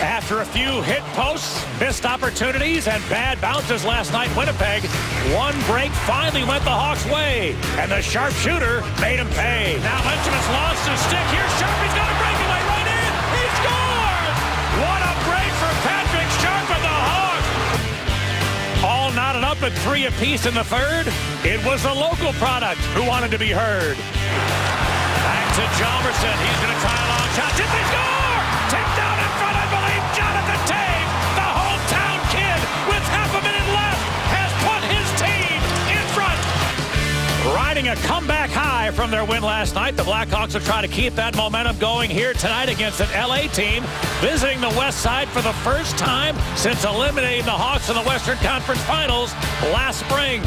After a few hit posts, missed opportunities, and bad bounces last night, Winnipeg, one break finally went the Hawks' way, and the sharpshooter made him pay. Now Benjamin's lost his stick. Here's Sharp. He's got a breakaway right in. He scores! What a break for Patrick Sharp and the Hawks! All knotted up at 3 apiece in the third. It was the local product who wanted to be heard. Back to Jalmerson. He's going to try a long shot. Did they score? Take down in front, I believe. Jonathan Toews, the hometown kid, with half a minute left, has put his team in front. Riding a comeback high from their win last night, the Blackhawks will try to keep that momentum going here tonight against an LA team visiting the West Side for the first time since eliminating the Hawks in the Western Conference Finals last spring.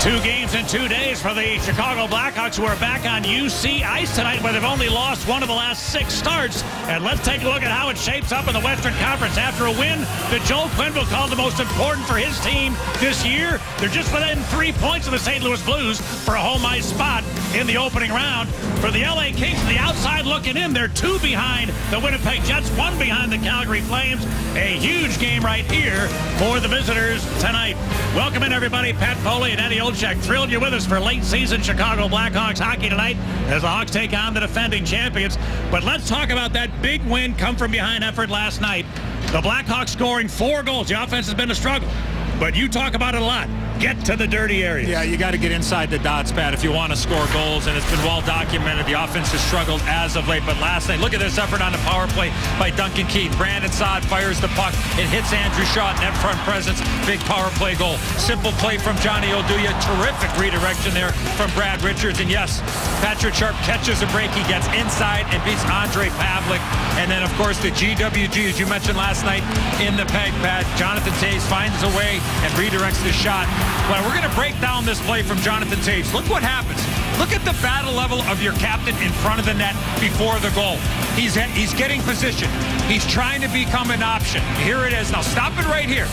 Two games in 2 days for the Chicago Blackhawks, who are back on UC ice tonight, where they've only lost one of the last 6 starts. And let's take a look at how it shapes up in the Western Conference. After a win that Joel Quenneville called the most important for his team this year, they're just within 3 points of the St. Louis Blues for a home ice spot in the opening round. For the LA Kings, the outside looking in, they're 2 behind the Winnipeg Jets, 1 behind the Calgary Flames. A huge game right here for the visitors tonight. Welcome in, everybody. Pat Foley and Eddie Olczyk. Thrilled you're with us for late season Chicago Blackhawks hockey tonight as the Hawks take on the defending champions. But let's talk about that big win, come from behind effort last night. The Blackhawks scoring 4 goals. The offense has been a struggle, but you talk about it a lot. Get to the dirty area. Yeah, you got to get inside the dots, Pat, if you want to score goals, and it's been well documented. The offense has struggled as of late, but last night, look at this effort on the power play by Duncan Keith. Brandon Saad fires the puck. It hits Andrew Shaw, net front presence. Big power play goal. Simple play from Johnny Oduya. Terrific redirection there from Brad Richards. And yes, Patrick Sharp catches a break. He gets inside and beats Andre Pavlik. And then, of course, the GWG, as you mentioned last night, in the peg pad. Jonathan Toews finds a way and redirects the shot. Well, we're going to break down this play from Jonathan Toews. Look what happens. Look at the battle level of your captain in front of the net before the goal. He's getting position. He's trying to become an option. Here it is. Now stop it right here.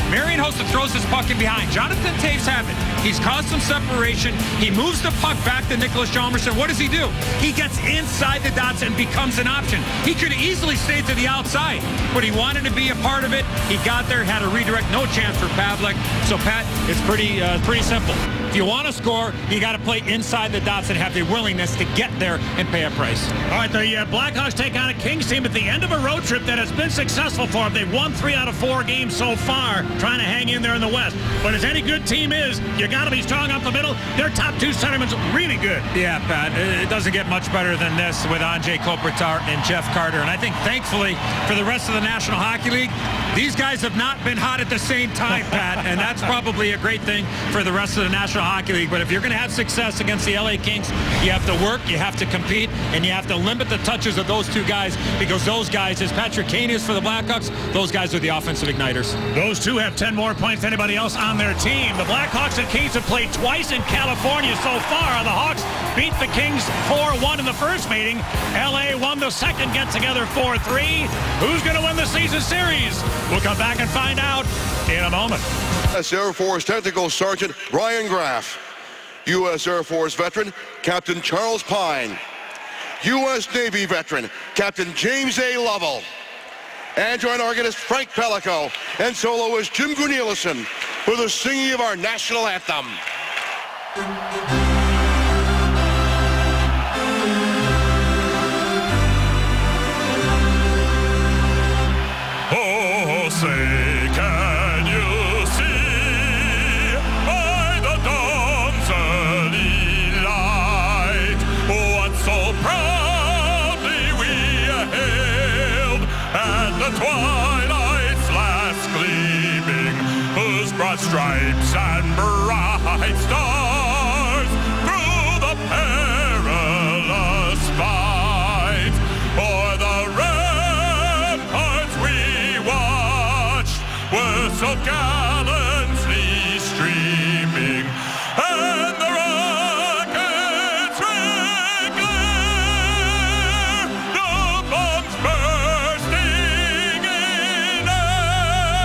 Marian Hossa throws his puck in behind. Jonathan Toews has it. He's caused some separation. He moves the puck back to Nicholas Jalmerson. What does he do? He gets inside the dots and becomes an option. He could easily stay to the outside, but he wanted to be a part of it. He got there, had a redirect, no chance for Pavlik. So, Pat, it's pretty simple. If you want to score, you got to play inside the dots and have the willingness to get there and pay a price. All right, the Blackhawks take on a Kings team at the end of a road trip that has been successful for them. They've won 3 out of 4 games so far, trying to hang in there in the West. But as any good team is, you got to be strong up the middle. Their top 2 centermen's really good. Yeah, Pat, it doesn't get much better than this with Anze Kopitar and Jeff Carter. And I think, thankfully, for the rest of the National Hockey League, these guys have not been hot at the same time, Pat, and that's probably a great thing for the rest of the National Hockey League. But if you're going to have success against the LA Kings, you have to work, you have to compete, and you have to limit the touches of those 2 guys, because those guys, as Patrick Kane is for the Blackhawks, those guys are the offensive igniters. Those 2 have 10 more points than anybody else on their team. The Blackhawks and Kings have played twice in California so far. The Hawks beat the Kings 4-1 in the first meeting. LA won the second get-together 4-3. Who's going to win the season series? We'll come back and find out in a moment. U.S. Air Force Technical Sergeant Brian Graff. U.S. Air Force veteran Captain Charles Pine. U.S. Navy veteran Captain James A. Lovell. And joint organist Frank Pellico. And soloist Jim Cornelison for the singing of our national anthem. Oh, say, can you see by the dawn's early light what so proudly we hailed at the twilight's last gleaming, whose broad stripes and bright stars through the perilous fight o'er the ramparts we watched were so gallantly streaming, and the rockets red glare, the bombs bursting in air,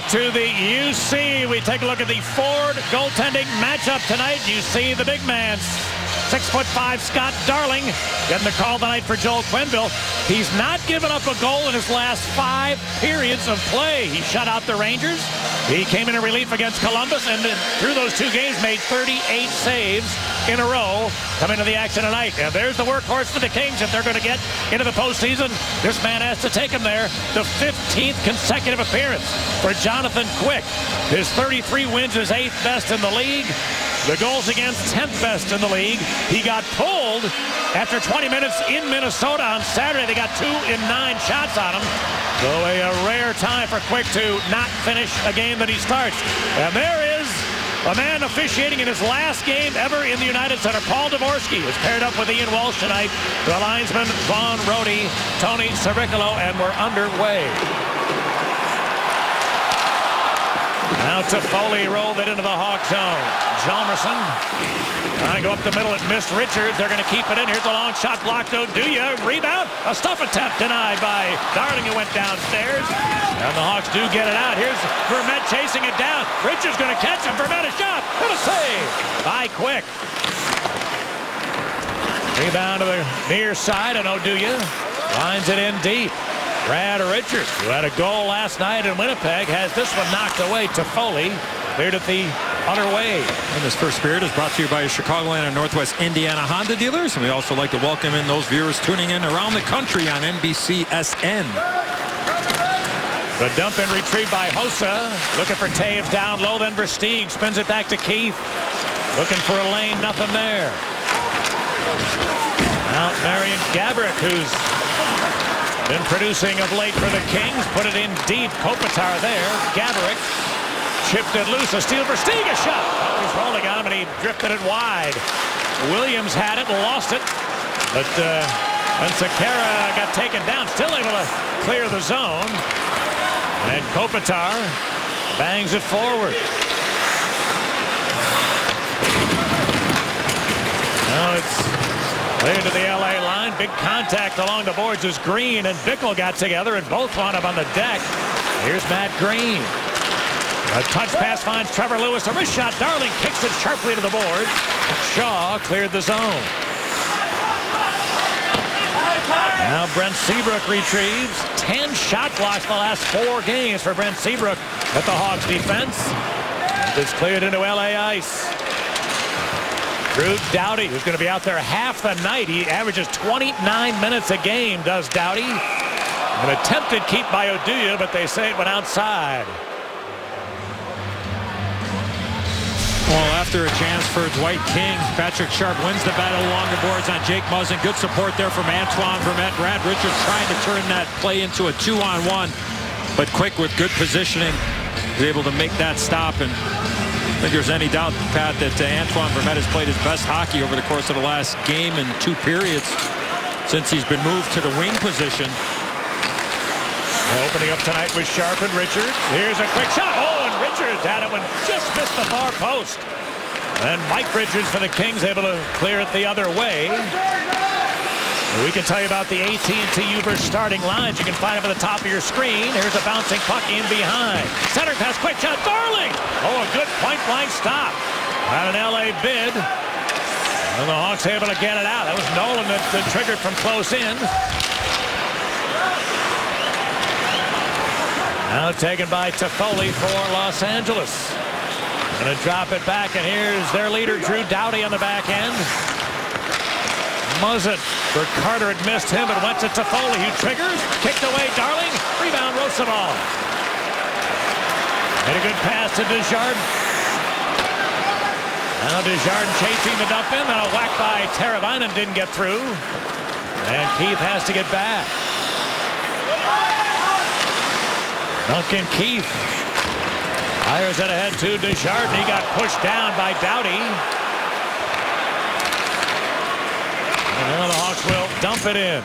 Back to the UC. We take a look at the Ford goaltending matchup tonight. You see the big man, 6'5" Scott Darling, getting the call tonight for Joel Quenneville. He's not given up a goal in his last 5 periods of play. He shut out the Rangers. He came in relief against Columbus, and through those 2 games made 38 saves in a row. Come into the action tonight. And there's the workhorse for the Kings. If they're going to get into the postseason, this man has to take them there. The 15th consecutive appearance for Jonathan Quick. His 33 wins is 8th best in the league. The goals against, 10th best in the league. He got pulled after 20 minutes in Minnesota on Saturday. They got 2 in 9 shots on him. So a rare time for Quick to not finish a game that he starts. And there is a man officiating in his last game ever in the United Center. Paul Dvorsky is paired up with Ian Walsh tonight. The linesman, Vaughn Rody, Tony Cervicolo, and we're underway. Now Toffoli rolled it into the Hawk zone. Hjalmarsson trying to go up the middle. It missed Richards. They're going to keep it in. Here's a long shot blocked. Oduya. Rebound. A stuff attempt denied by Darling, who went downstairs. And the Hawks do get it out. Here's Vermette chasing it down. Richards going to catch him. Vermette a shot. What a save by Quick. Rebound to the near side, and Oduya lines it in deep. Brad Richards, who had a goal last night in Winnipeg, has this one knocked away. Toffoli cleared it the other way. And this first period is brought to you by Chicagoland and Northwest Indiana Honda dealers. And we also like to welcome in those viewers tuning in around the country on NBCSN. The dump and retrieve by Hossa. Looking for Taves down low, then Versteeg spins it back to Keith. Looking for a lane, nothing there. Now Marian Gaborik, who's been producing of late for the Kings, put it in deep. Kopitar there. Gaborik chipped it loose. A steal for Versteeg, a shot. Oh, he's rolling on him, and he drifted it wide. Williams had it, lost it, but Sakara got taken down. Still able to clear the zone, and Kopitar bangs it forward. Now it's cleared to the LA line. Big contact along the boards as Green and Bickle got together, and both wound up on the deck. Here's Matt Green. A touch pass finds Trevor Lewis. A wrist shot. Darling kicks it sharply to the board. Shaw cleared the zone. Now Brent Seabrook retrieves. 10 shot blocks the last 4 games for Brent Seabrook at the Hawks defense. It's cleared into LA ice. Drew Doughty, who's going to be out there half the night. He averages 29 minutes a game, does Doughty. An attempted keep by Oduya, but they say it went outside. Well, after a chance for Dwight King, Patrick Sharp wins the battle along the boards on Jake Muzzin. Good support there from Antoine Vermette. Brad Richards trying to turn that play into a 2-on-1, but Quick with good positioning is able to make that stop. And I think there's any doubt, Pat, that Antoine Vermette has played his best hockey over the course of the last game and 2 periods since he's been moved to the wing position. Opening up tonight with Sharp and Richards. Here's a quick shot. Oh, and Richards had it when just missed the far post. And Mike Richards for the Kings able to clear it the other way. We can tell you about the AT&T Uber starting lines. You can find them at the top of your screen. Here's a bouncing puck in behind. Center pass, quick shot, Darling! Oh, a good point-blank stop. On an LA bid. And the Hawks able to get it out. That was Nolan that triggered from close in. Now taken by Toffoli for Los Angeles. Going to drop it back, and here's their leader, Drew Doughty, on the back end. Muzzin for Carter had missed him, but went to Toffoli, who triggers. Kicked away, Darling. Rebound, Rosenthal. Made a good pass to Desjardins. Now Desjardins chasing the dump in, then a whack by Teravainen didn't get through. And Keith has to get back. Duncan Keith fires it ahead to Desjardins. He got pushed down by Doughty. Well, the Hawks will dump it in.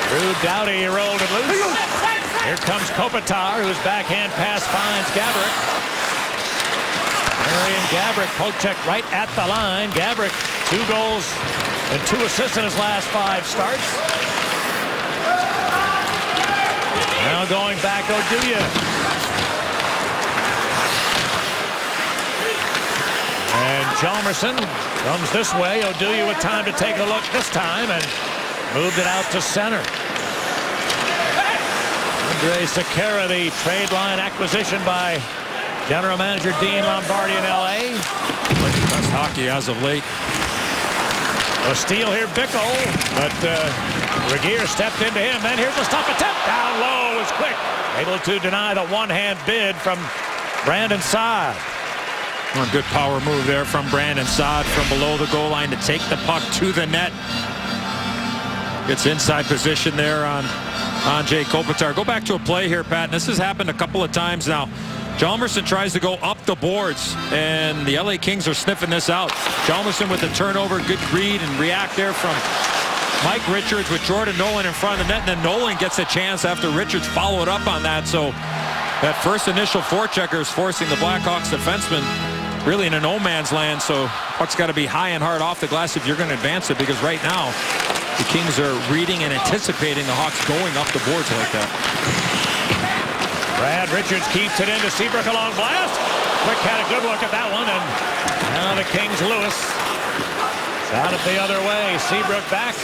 Drew Doughty rolled it loose. Here comes Kopitar, whose backhand pass finds Gaborik. Marian Gaborik poke check right at the line. Gaborik 2 goals and 2 assists in his last 5 starts. Now going back, Oduya. And Chalmerson comes this way. Oduya with time to take a look this time and moved it out to center. Andre Sekera, the trade line acquisition by General Manager Dean Lombardi in L.A. Best hockey as of late. A steal here, Bickle, but Regeer stepped into him. Then here's the stop attempt. Down low was quick. Able to deny the one-hand bid from Brandon Saad. A good power move there from Brandon Saad from below the goal line to take the puck to the net. Gets inside position there on Jay Kopitar. Go back to a play here, Pat. And this has happened a couple of times now. Chalmerson tries to go up the boards, and the LA Kings are sniffing this out. Chalmerson with the turnover, good read and react there from Mike Richards with Jordan Nolan in front of the net, and then Nolan gets a chance after Richards followed up on that. So that first initial forechecker is forcing the Blackhawks defenseman really in a no man's land. So puck's got to be high and hard off the glass if you're going to advance it, because right now the Kings are reading and anticipating the Hawks going up the boards like that. Brad Richards keeps it into Seabrook, a long blast. Quick had a good look at that one, and now the Kings Lewis out it the other way. Seabrook back.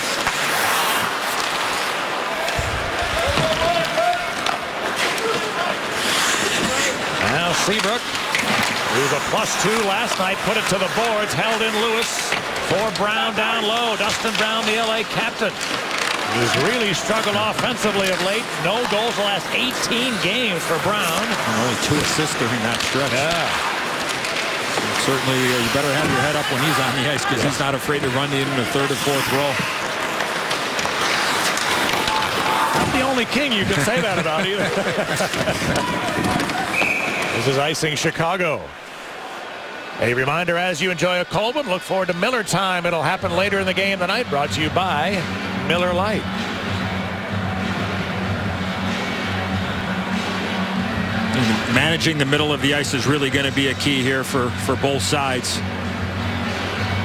Now Seabrook, who's a +2 last night, put it to the boards, held in Lewis for Brown down low. Dustin Brown, the LA captain, who's really struggled offensively of late. No goals the last 18 games for Brown. Only 2 assists during that stretch. Yeah. Certainly, you better have your head up when he's on the ice, because he's not afraid to run in the third or fourth row. Not the only King you can say that about either. This is icing Chicago. A reminder, as you enjoy a cold one, look forward to Miller Time. It'll happen later in the game tonight, brought to you by Miller Lite. Managing the middle of the ice is really going to be a key here for both sides.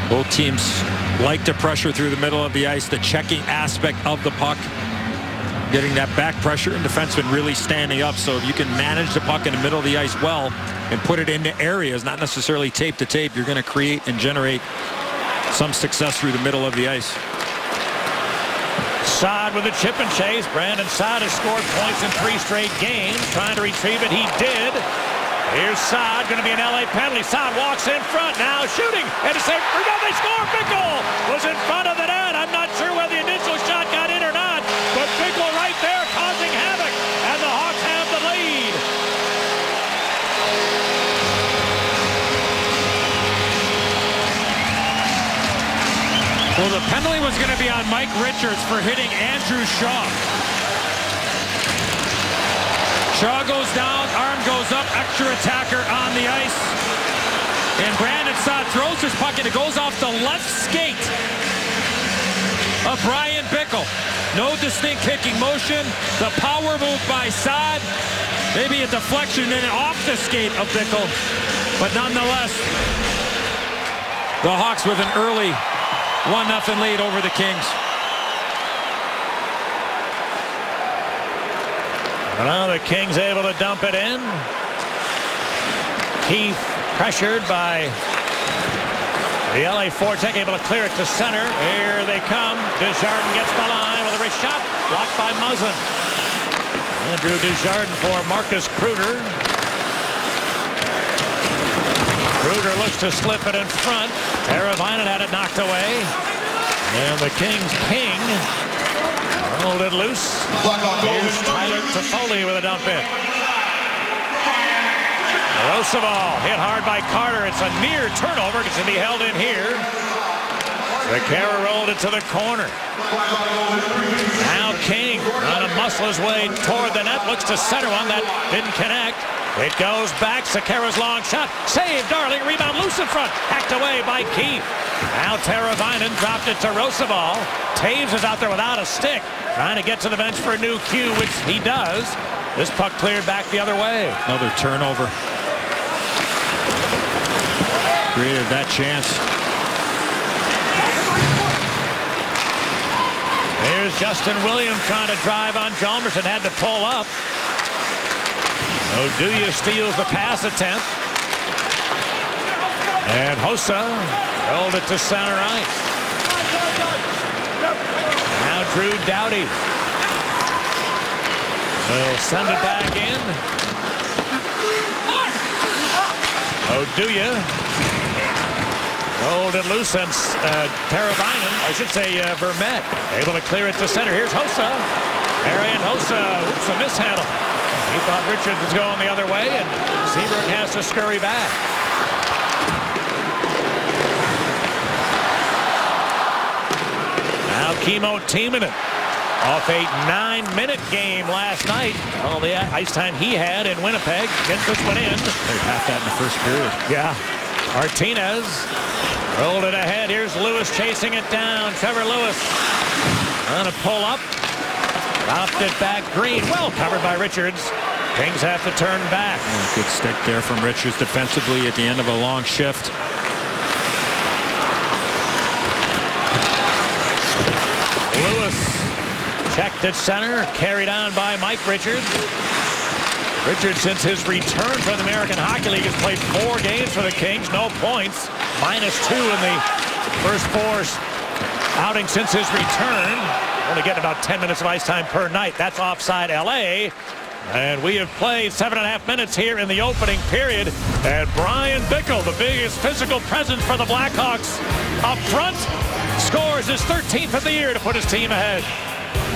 Both teams like to pressure through the middle of the ice, the checking aspect of the puck, getting that back pressure, and defensemen really standing up. So if you can manage the puck in the middle of the ice well and put it into areas, not necessarily tape to tape, you're going to create and generate some success through the middle of the ice. Saad with a chip and chase. Brandon Saad has scored points in 3 straight games. Trying to retrieve it, he did. Here's Saad, going to be an LA penalty. Saad walks in front, now shooting, and it's there. They score. Bickle was in front of the net. I'm not sure whether the initial shot got in or not, but Bickle right there causing havoc, and the Hawks have the lead. Well, the penalty was going to be on Mike Richards for hitting Andrew Shaw. Shaw goes down, arm goes up, extra attacker on the ice. And Brandon Saad throws his puck, and it goes off the left skate of Brian Bickle. No distinct kicking motion. The power move by Saad. Maybe a deflection and off the skate of Bickle. But nonetheless, the Hawks with an early 1-0 lead over the Kings. Well, the Kings able to dump it in. Keith pressured by the LA forecheck, able to clear it to center. Here they come. Desjardins gets the line with a wrist shot, blocked by Muzzin. Andrew Desjardins for Marcus Kruger. Kruger looks to slip it in front. Teravainen had it knocked away. And the Kings king rolled it loose. Here's Tyler Toffoli with a dump in. Roosevelt hit hard by Carter. It's a near turnover. It's going to be held in here. Sekera rolled it to the corner. Now King trying to muscle his way toward the net. Looks to center one. That didn't connect. It goes back. Sekera's long shot. Saved. Darling. Rebound loose in front. Hacked away by Keith. Now Teravainen dropped it to Roosevelt. Taves is out there without a stick. Trying to get to the bench for a new cue, which he does. This puck cleared back the other way. Another turnover. Created that chance. Here's Justin Williams trying to drive on Hjalmarsson. Had to pull up. Oduya steals the pass attempt. And Hossa rolled it to center ice. Now Drew Doughty will send it back in. Oduya rolled it loose, and Teravainen, I should say Vermette, able to clear it to center. Here's Hossa. Arian Hossa, oops, a mishandle. He thought Richards was going the other way, and Seabrook has to scurry back. Now Kimmo Timonen off a 9-minute game last night. All the ice time he had in Winnipeg. Gets this one in. They half that in the first period. Yeah. Martinez rolled it ahead. Here's Lewis chasing it down. Trevor Lewis on a pull up. Dropped it back. Green well covered by Richards. Kings have to turn back. Good stick there from Richards defensively at the end of a long shift. Lewis checked at center. Carried on by Mike Richards. Richards, since his return from the American Hockey League, has played 4 games for the Kings. No points. -2 in the first 4 outings since his return. Only getting about 10 minutes of ice time per night. That's offside LA. And we have played 7.5 minutes here in the opening period. And Brian Bickell, the biggest physical presence for the Blackhawks up front, scores his 13th of the year to put his team ahead.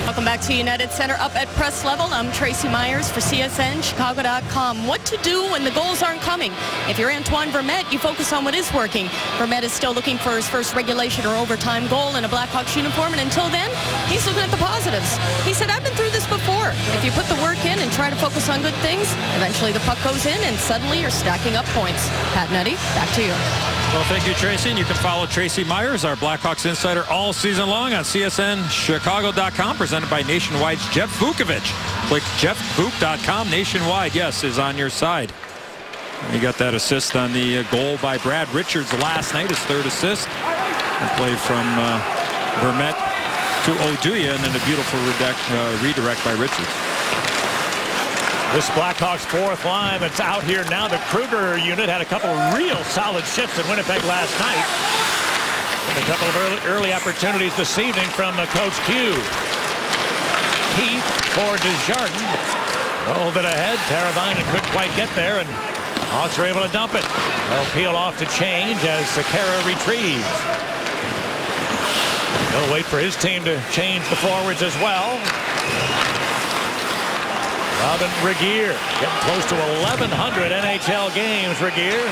Welcome back to United Center up at press level. I'm Tracy Myers for CSN Chicago.com. What to do when the goals aren't coming? If you're Antoine Vermette, you focus on what is working. Vermette is still looking for his first regulation or overtime goal in a Blackhawks uniform, and until then, he's looking at the positives. He said, I've been through this before. If you put the work in and try to focus on good things, eventually the puck goes in and suddenly you're stacking up points. Pat Nutty, back to you. Well, thank you, Tracy. And you can follow Tracy Myers, our Blackhawks insider, all season long on CSN Chicago.com, presented by Nationwide's Jeff Vukovich. Click jeffvuk.com. Nationwide, yes, is on your side. He got that assist on the goal by Brad Richards last night, his 3rd assist. A play from Vermette to Oduya, and then a beautiful redirect by Richards. This Blackhawks 4th line that's out here now. The Kruger unit had a couple of real solid shifts in Winnipeg last night. And a couple of early opportunities this evening from Coach Q. Keith for Desjardins. Rolled it ahead. Teravainen couldn't quite get there, and Hawks are able to dump it. They'll peel off to change as Sekera retrieves. He'll wait for his team to change the forwards as well. Robin Regeer getting close to 1,100 NHL games. Regeer.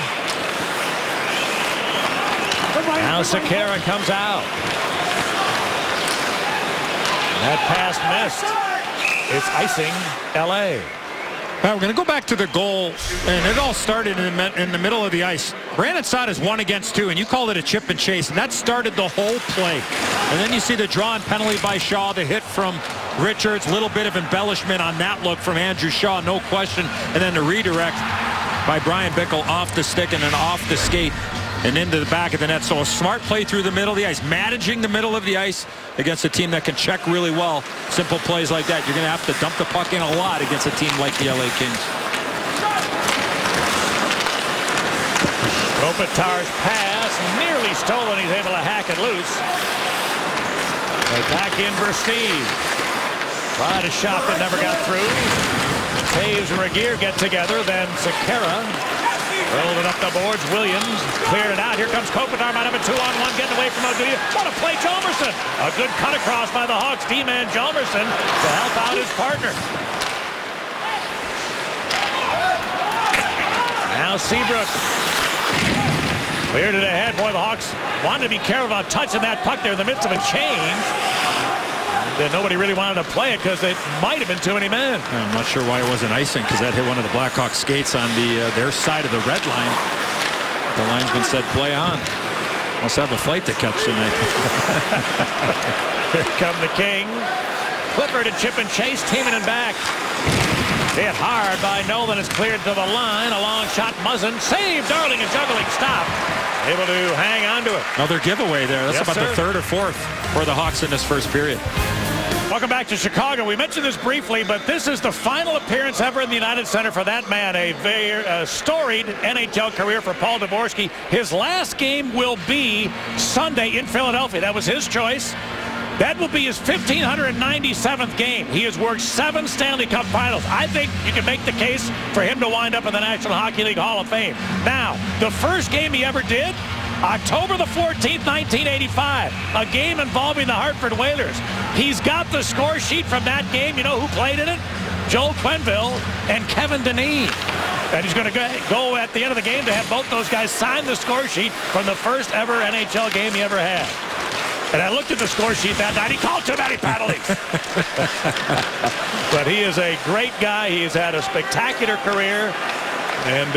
Now Sekera comes out. That pass missed. It's icing LA. We're going to go back to the goal, and it all started in the middle of the ice. Brandon Saad is 1 against 2, and you called it a chip and chase, and that started the whole play. And then you see the drawn penalty by Shaw, the hit from Richards, a little bit of embellishment on that look from Andrew Shaw, no question, and then the redirect by Brian Bickell off the stick and then off the skate and into the back of the net. So a smart play through the middle of the ice, managing the middle of the ice against a team that can check really well. Simple plays like that. You're going to have to dump the puck in a lot against a team like the LA Kings. Kopitar's pass nearly stolen. He's able to hack it loose. Back in Versteeg. Tried a shot that never got through. Taves and Regeer get together. Then Sekera rolled it up the boards. Williams cleared it out. Here comes Kopitar. Might have a 2-on-1 getting away from Oduya. What a play, Hjalmarsson. A good cut across by the Hawks. D-man Hjalmarsson to help out his partner. Now Seabrook cleared it ahead. Boy, the Hawks wanted to be careful about touching that puck there in the midst of a change. And nobody really wanted to play it because it might have been too many men. I'm not sure why it wasn't icing, because that hit one of the Blackhawks skates on their side of the red line. The linesman said, play on. Must have a flight to catch tonight. Here come the King. Clifford and chip and chase, Timonen back. Hit hard by Nolan. It's cleared to the line. A long shot, Muzzin. Save, Darling, and juggling stop. able to hang on to it. Another giveaway there. That's about the third or fourth for the Hawks in this first period. Welcome back to Chicago. We mentioned this briefly, but this is the final appearance ever in the United Center for that man. A very storied NHL career for Paul Dvorsky. His last game will be Sunday in Philadelphia. That was his choice. That will be his 1,597th game. He has worked 7 Stanley Cup finals. I think you can make the case for him to wind up in the National Hockey League Hall of Fame. Now, the first game he ever did, October the 14th, 1985, a game involving the Hartford Whalers. He's got the score sheet from that game. You know who played in it? Joel Quenneville and Kevin Dineen. And he's going to go at the end of the game to have both those guys sign the score sheet from the first ever NHL game he ever had. And I looked at the score sheet that night. He called too many penalties. But he is a great guy. He has had a spectacular career. And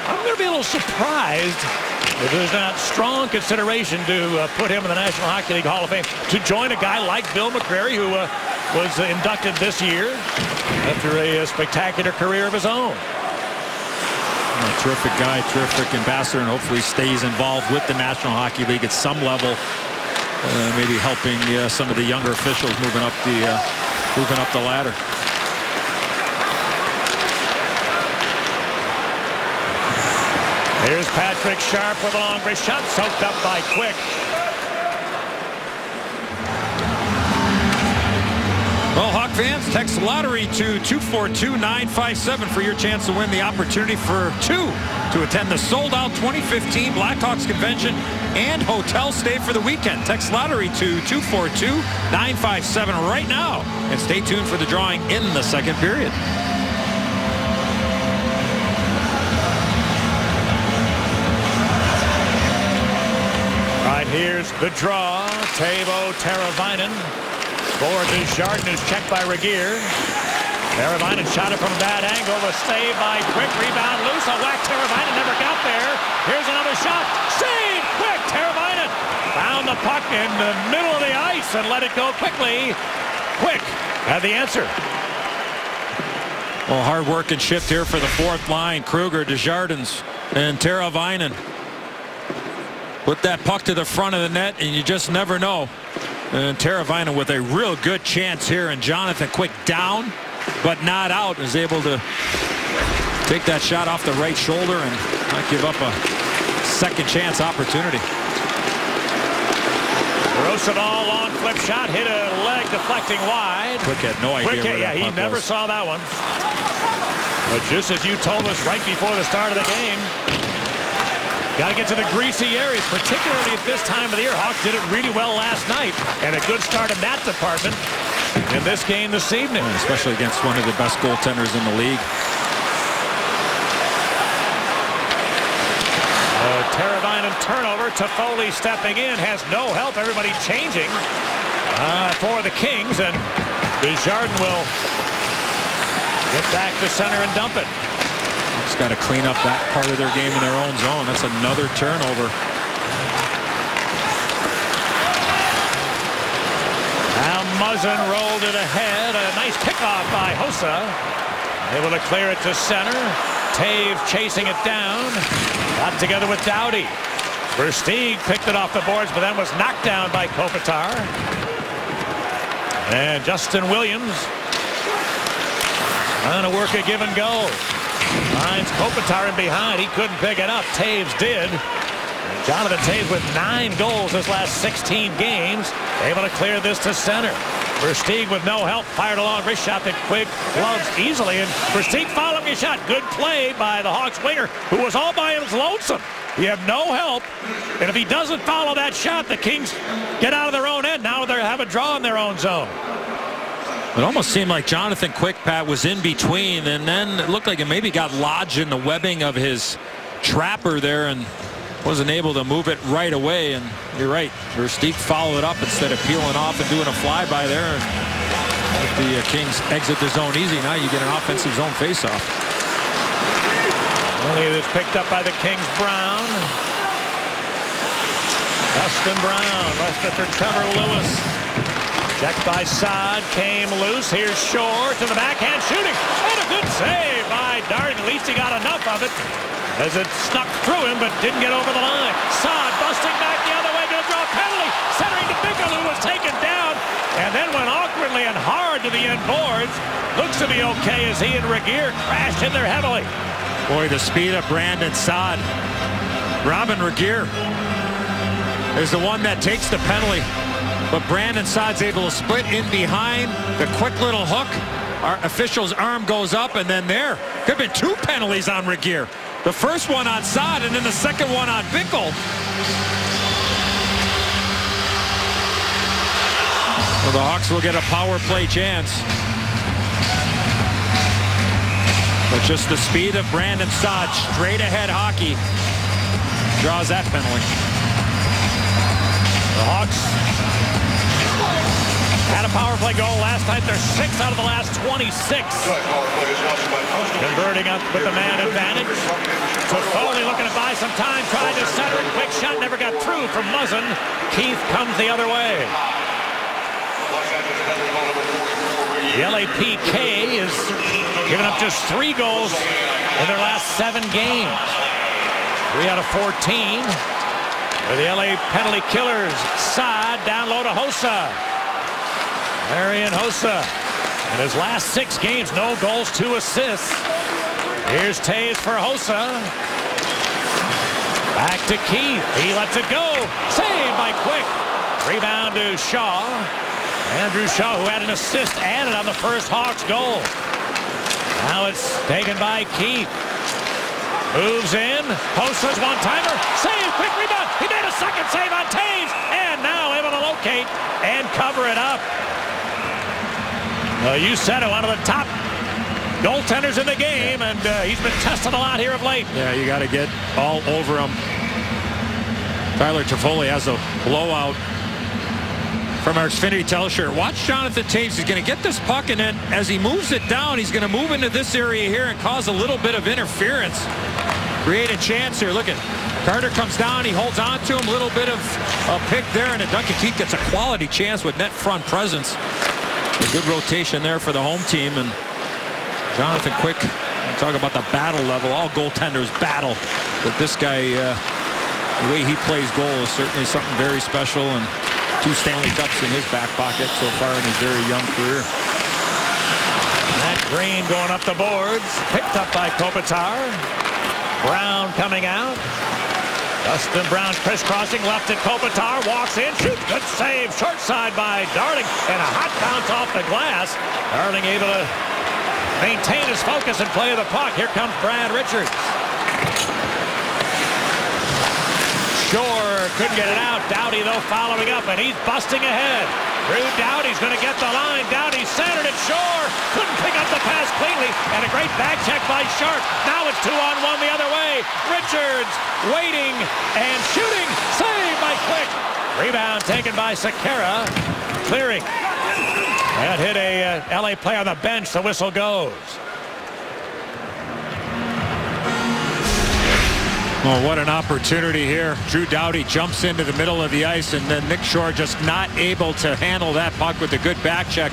I'm going to be a little surprised if there's not strong consideration to put him in the National Hockey League Hall of Fame, to join a guy like Bill McCrary, who was inducted this year after a spectacular career of his own. A terrific guy, terrific ambassador, and hopefully stays involved with the National Hockey League at some level, maybe helping some of the younger officials moving up the ladder. Here's Patrick Sharp with a long wrist shot, soaked up by Quick. Well, Hawk fans, text lottery to 242-957 for your chance to win the opportunity for 2 to attend the sold-out 2015 Blackhawks convention and hotel stay for the weekend. Text lottery to 242-957 right now, and stay tuned for the drawing in the second period. Here's the draw. Teuvo Teravainen for Desjardins, is checked by Regeer. Teravainen shot it from a bad angle. The save by Quick. Rebound loose. A whack. Teravainen never got there. Here's another shot. Save! Quick! Teravainen found the puck in the middle of the ice and let it go quickly. Quick had the answer. Well, hard work and shift here for the fourth line. Kruger, Desjardins, and Teravainen. Put that puck to the front of the net, and you just never know. And Teravainen with a real good chance here, and Jonathan Quick down, but not out, is able to take that shot off the right shoulder and not give up a second chance opportunity. Rosenthal, long flip shot, hit a leg deflecting wide. Quick had no idea. Quick, yeah, he never saw that one. But just as you told us right before the start of the game, got to get to the greasy areas, particularly at this time of the year. Hawks did it really well last night, and a good start in that department in this game this evening. Especially against one of the best goaltenders in the league. Teravainen turnover. Toffoli stepping in, has no help. Everybody changing for the Kings, and Desjardins will get back to center and dump it. Just got to clean up that part of their game in their own zone. That's another turnover. Now Muzzin rolled it ahead. A nice pickoff by Hossa. Able to clear it to center. Taves chasing it down. Got together with Doughty. Versteeg picked it off the boards, but then was knocked down by Kopitar. And Justin Williams trying to work a give and go. Finds Kopitar in behind. He couldn't pick it up. Taves did. Jonathan Taves with 9 goals his last 16 games. Able to clear this to center. Versteeg with no help. Fired a long wrist shot that Quick gloves easily. And Versteeg following his shot. Good play by the Hawks winger, who was all by his lonesome. He had no help. And if he doesn't follow that shot, the Kings get out of their own end. Now they have a draw in their own zone. It almost seemed like Jonathan Quick, Pat, was in between, and then it looked like it maybe got lodged in the webbing of his trapper there and wasn't able to move it right away. And you're right, Versteeg followed it up instead of peeling off and doing a flyby there. And if the Kings exit the zone easy, now you get an offensive zone faceoff. Only is picked up by the Kings. Brown. Dustin Brown. Rushed it for Trevor Lewis. Checked by Saad, came loose. Here's Shore to the backhand shooting. And a good save by Darting. At least he got enough of it as it snuck through him, but didn't get over the line. Saad busting back the other way, going to draw a penalty. Centering to Bickle, who was taken down, and then went awkwardly and hard to the end boards. Looks to be okay as he and Regeer crashed in there heavily. Boy, the speed of Brandon Saad. Robin Regeer is the one that takes the penalty. But Brandon Saad's able to split in behind the quick little hook. Our official's arm goes up, and then there could have been 2 penalties on Regeer. The first one on Saad, and then the second one on Bickle. Well, the Hawks will get a power play chance. But just the speed of Brandon Saad, straight ahead hockey, draws that penalty. The Hawks had a power play goal last night. They're 6 out of the last 26. Converting up with the man advantage. Toffoli looking to buy some time. Tried to center it. Quick shot. Never got through from Muzzin. Keith comes the other way. The LAPK is giving up just 3 goals in their last 7 games. 3 out of 14. For the LA penalty killers. Saad down low to Hossa. Marian Hossa. In his last 6 games, no goals, 2 assists. Here's Taves for Hossa. Back to Keith. He lets it go. Saved by Quick. Rebound to Shaw. Andrew Shaw, who had an assist added on the first Hawks goal. Now it's taken by Keith. Moves in. Hossa's one-timer. Save. Quick rebound. He made a second save on Taves. And now able to locate and cover it up. Uceta, one of the top goaltenders in the game, and he's been tested a lot here of late. Yeah, you got to get all over him. Tyler Toffoli has a blowout from our Xfinity Teleshirt. Watch Jonathan Taves. He's going to get this puck, and then as he moves it down, he's going to move into this area here and cause a little bit of interference. Create a chance here. Look at Carter comes down. He holds on to him. A little bit of a pick there, and Duncan Keith gets a quality chance with net front presence. A good rotation there for the home team, and Jonathan Quick, talk about the battle level. All goaltenders battle, but this guy, the way he plays goal is certainly something very special, and 2 Stanley Cups in his back pocket so far in his very young career. Matt Green going up the boards, picked up by Kopitar. Brown coming out. Dustin Brown crisscrossing left at Kopitar, walks in, shoots, good save, short side by Darling, and a hot bounce off the glass. Darling able to maintain his focus and play the puck. Here comes Brad Richards. Shore couldn't get it out. Doughty, though, following up, and he's busting ahead. Drew Doughty's going to get the line. Doughty centered it. Shore couldn't pick up the pass cleanly, and a great back check by Sharp. Now it's 2-on-1 the other way. Richards waiting and shooting. Saved by Quick. Rebound taken by Sekera. Clearing. That hit a LA player on the bench. The whistle goes. Oh, what an opportunity here. Drew Doughty jumps into the middle of the ice, and then Nick Shore just not able to handle that puck with a good back check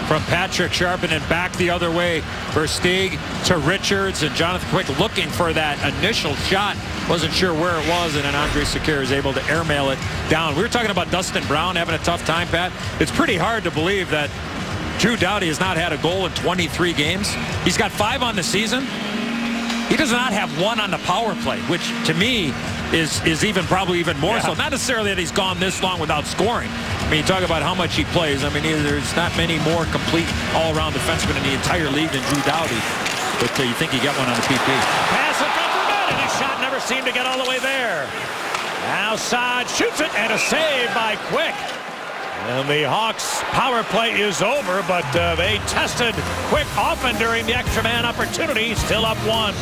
from Patrick Sharp, and then back the other way for Stieg to Richards, and Jonathan Quick looking for that initial shot. Wasn't sure where it was, and then Andrej Sekera is able to airmail it down. We were talking about Dustin Brown having a tough time, Pat. It's pretty hard to believe that Drew Doughty has not had a goal in 23 games. He's got 5 on the season. He does not have 1 on the power play, which to me is probably even more so. Not necessarily that he's gone this long without scoring. I mean, you talk about how much he plays. I mean, there's not many more complete all-around defensemen in the entire league than Drew Doughty. But you think you get one on the PP. Pass it from Vermette, and his shot never seemed to get all the way there. Now Saad shoots it, and a save by Quick. And the Hawks' power play is over, but they tested Quick often during the extra man opportunity. Still up 1.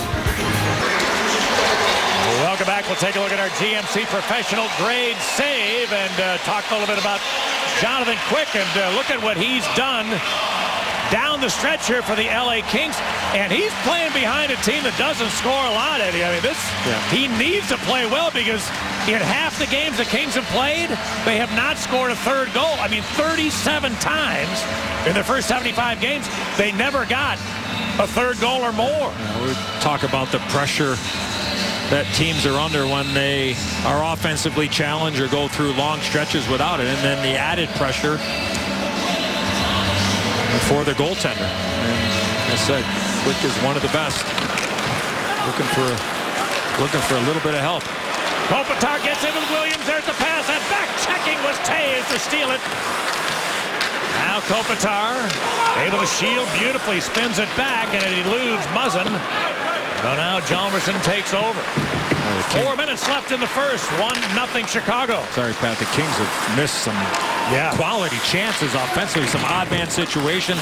Welcome back. We'll take a look at our GMC professional grade save and talk a little bit about Jonathan Quick, and look at what he's done down the stretch here for the LA Kings, and he's playing behind a team that doesn't score a lot, Eddie. I mean, he needs to play well, because in half the games the Kings have played, they have not scored a third goal. I mean, 37 times in their first 75 games, they never got a third goal or more. We talk about the pressure that teams are under when they are offensively challenged or go through long stretches without it, and then the added pressure for the goaltender. And as I said, Quick is one of the best. Looking for a little bit of help. Kopitar gets in with Williams. There's the pass, and back checking was Toews to steal it. Now Kopitar able to shield beautifully, spins it back, and it eludes Muzzin. So now Hjalmarsson takes over. 4 minutes left in the first. 1-0 Chicago. Sorry, Pat. The Kings have missed some quality chances offensively. Some odd man situations.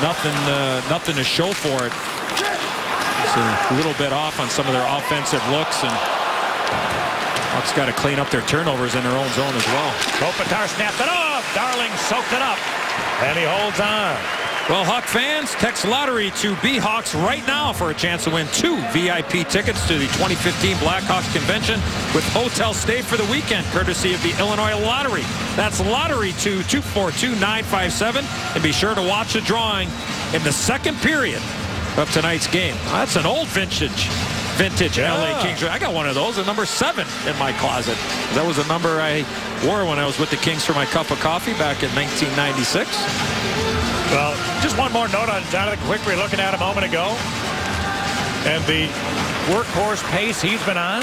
Nothing to show for it. It's a little bit off on some of their offensive looks, and Hawks got to clean up their turnovers in their own zone as well. Kopitar snapped it off. Darling soaked it up, and he holds on. Well, Hawk fans, text lottery to B-Hawks right now for a chance to win 2 VIP tickets to the 2015 Blackhawks Convention with hotel stay for the weekend, courtesy of the Illinois Lottery. That's lottery to 242-957, and be sure to watch the drawing in the second period of tonight's game. That's an old vintage LA Kings. I got one of those, a number 7 in my closet. That was a number I wore when I was with the Kings for my cup of coffee back in 1996. Well, just one more note on Jonathan Quick. We were looking at a moment ago, and the workhorse pace he's been on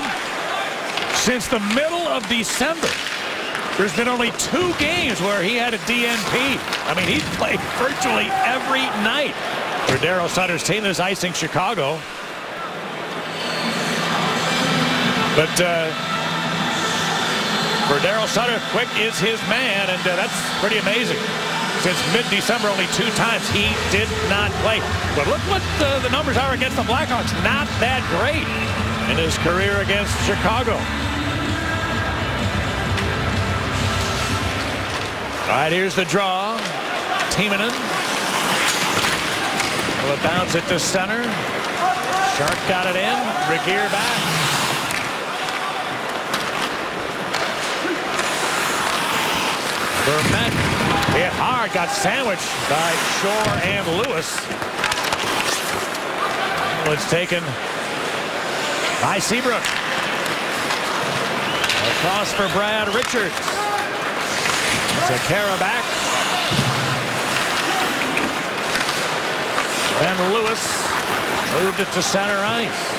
since the middle of December. There's been only 2 games where he had a DNP. I mean, he's played virtually every night for Daryl Sutter's team. There's icing Chicago. But for Daryl Sutter, Quick is his man, and that's pretty amazing. Since mid-December, only 2 times he did not play. But look what the numbers are against the Blackhawks. Not that great in his career against Chicago. All right, here's the draw. Timonen will bounce it to center. Sharp got it in. Regeer back. Vermette hit hard, got sandwiched by Shore and Lewis. It's taken by Seabrook. Across for Brad Richards. Sekera back. Then Lewis moved it to center ice,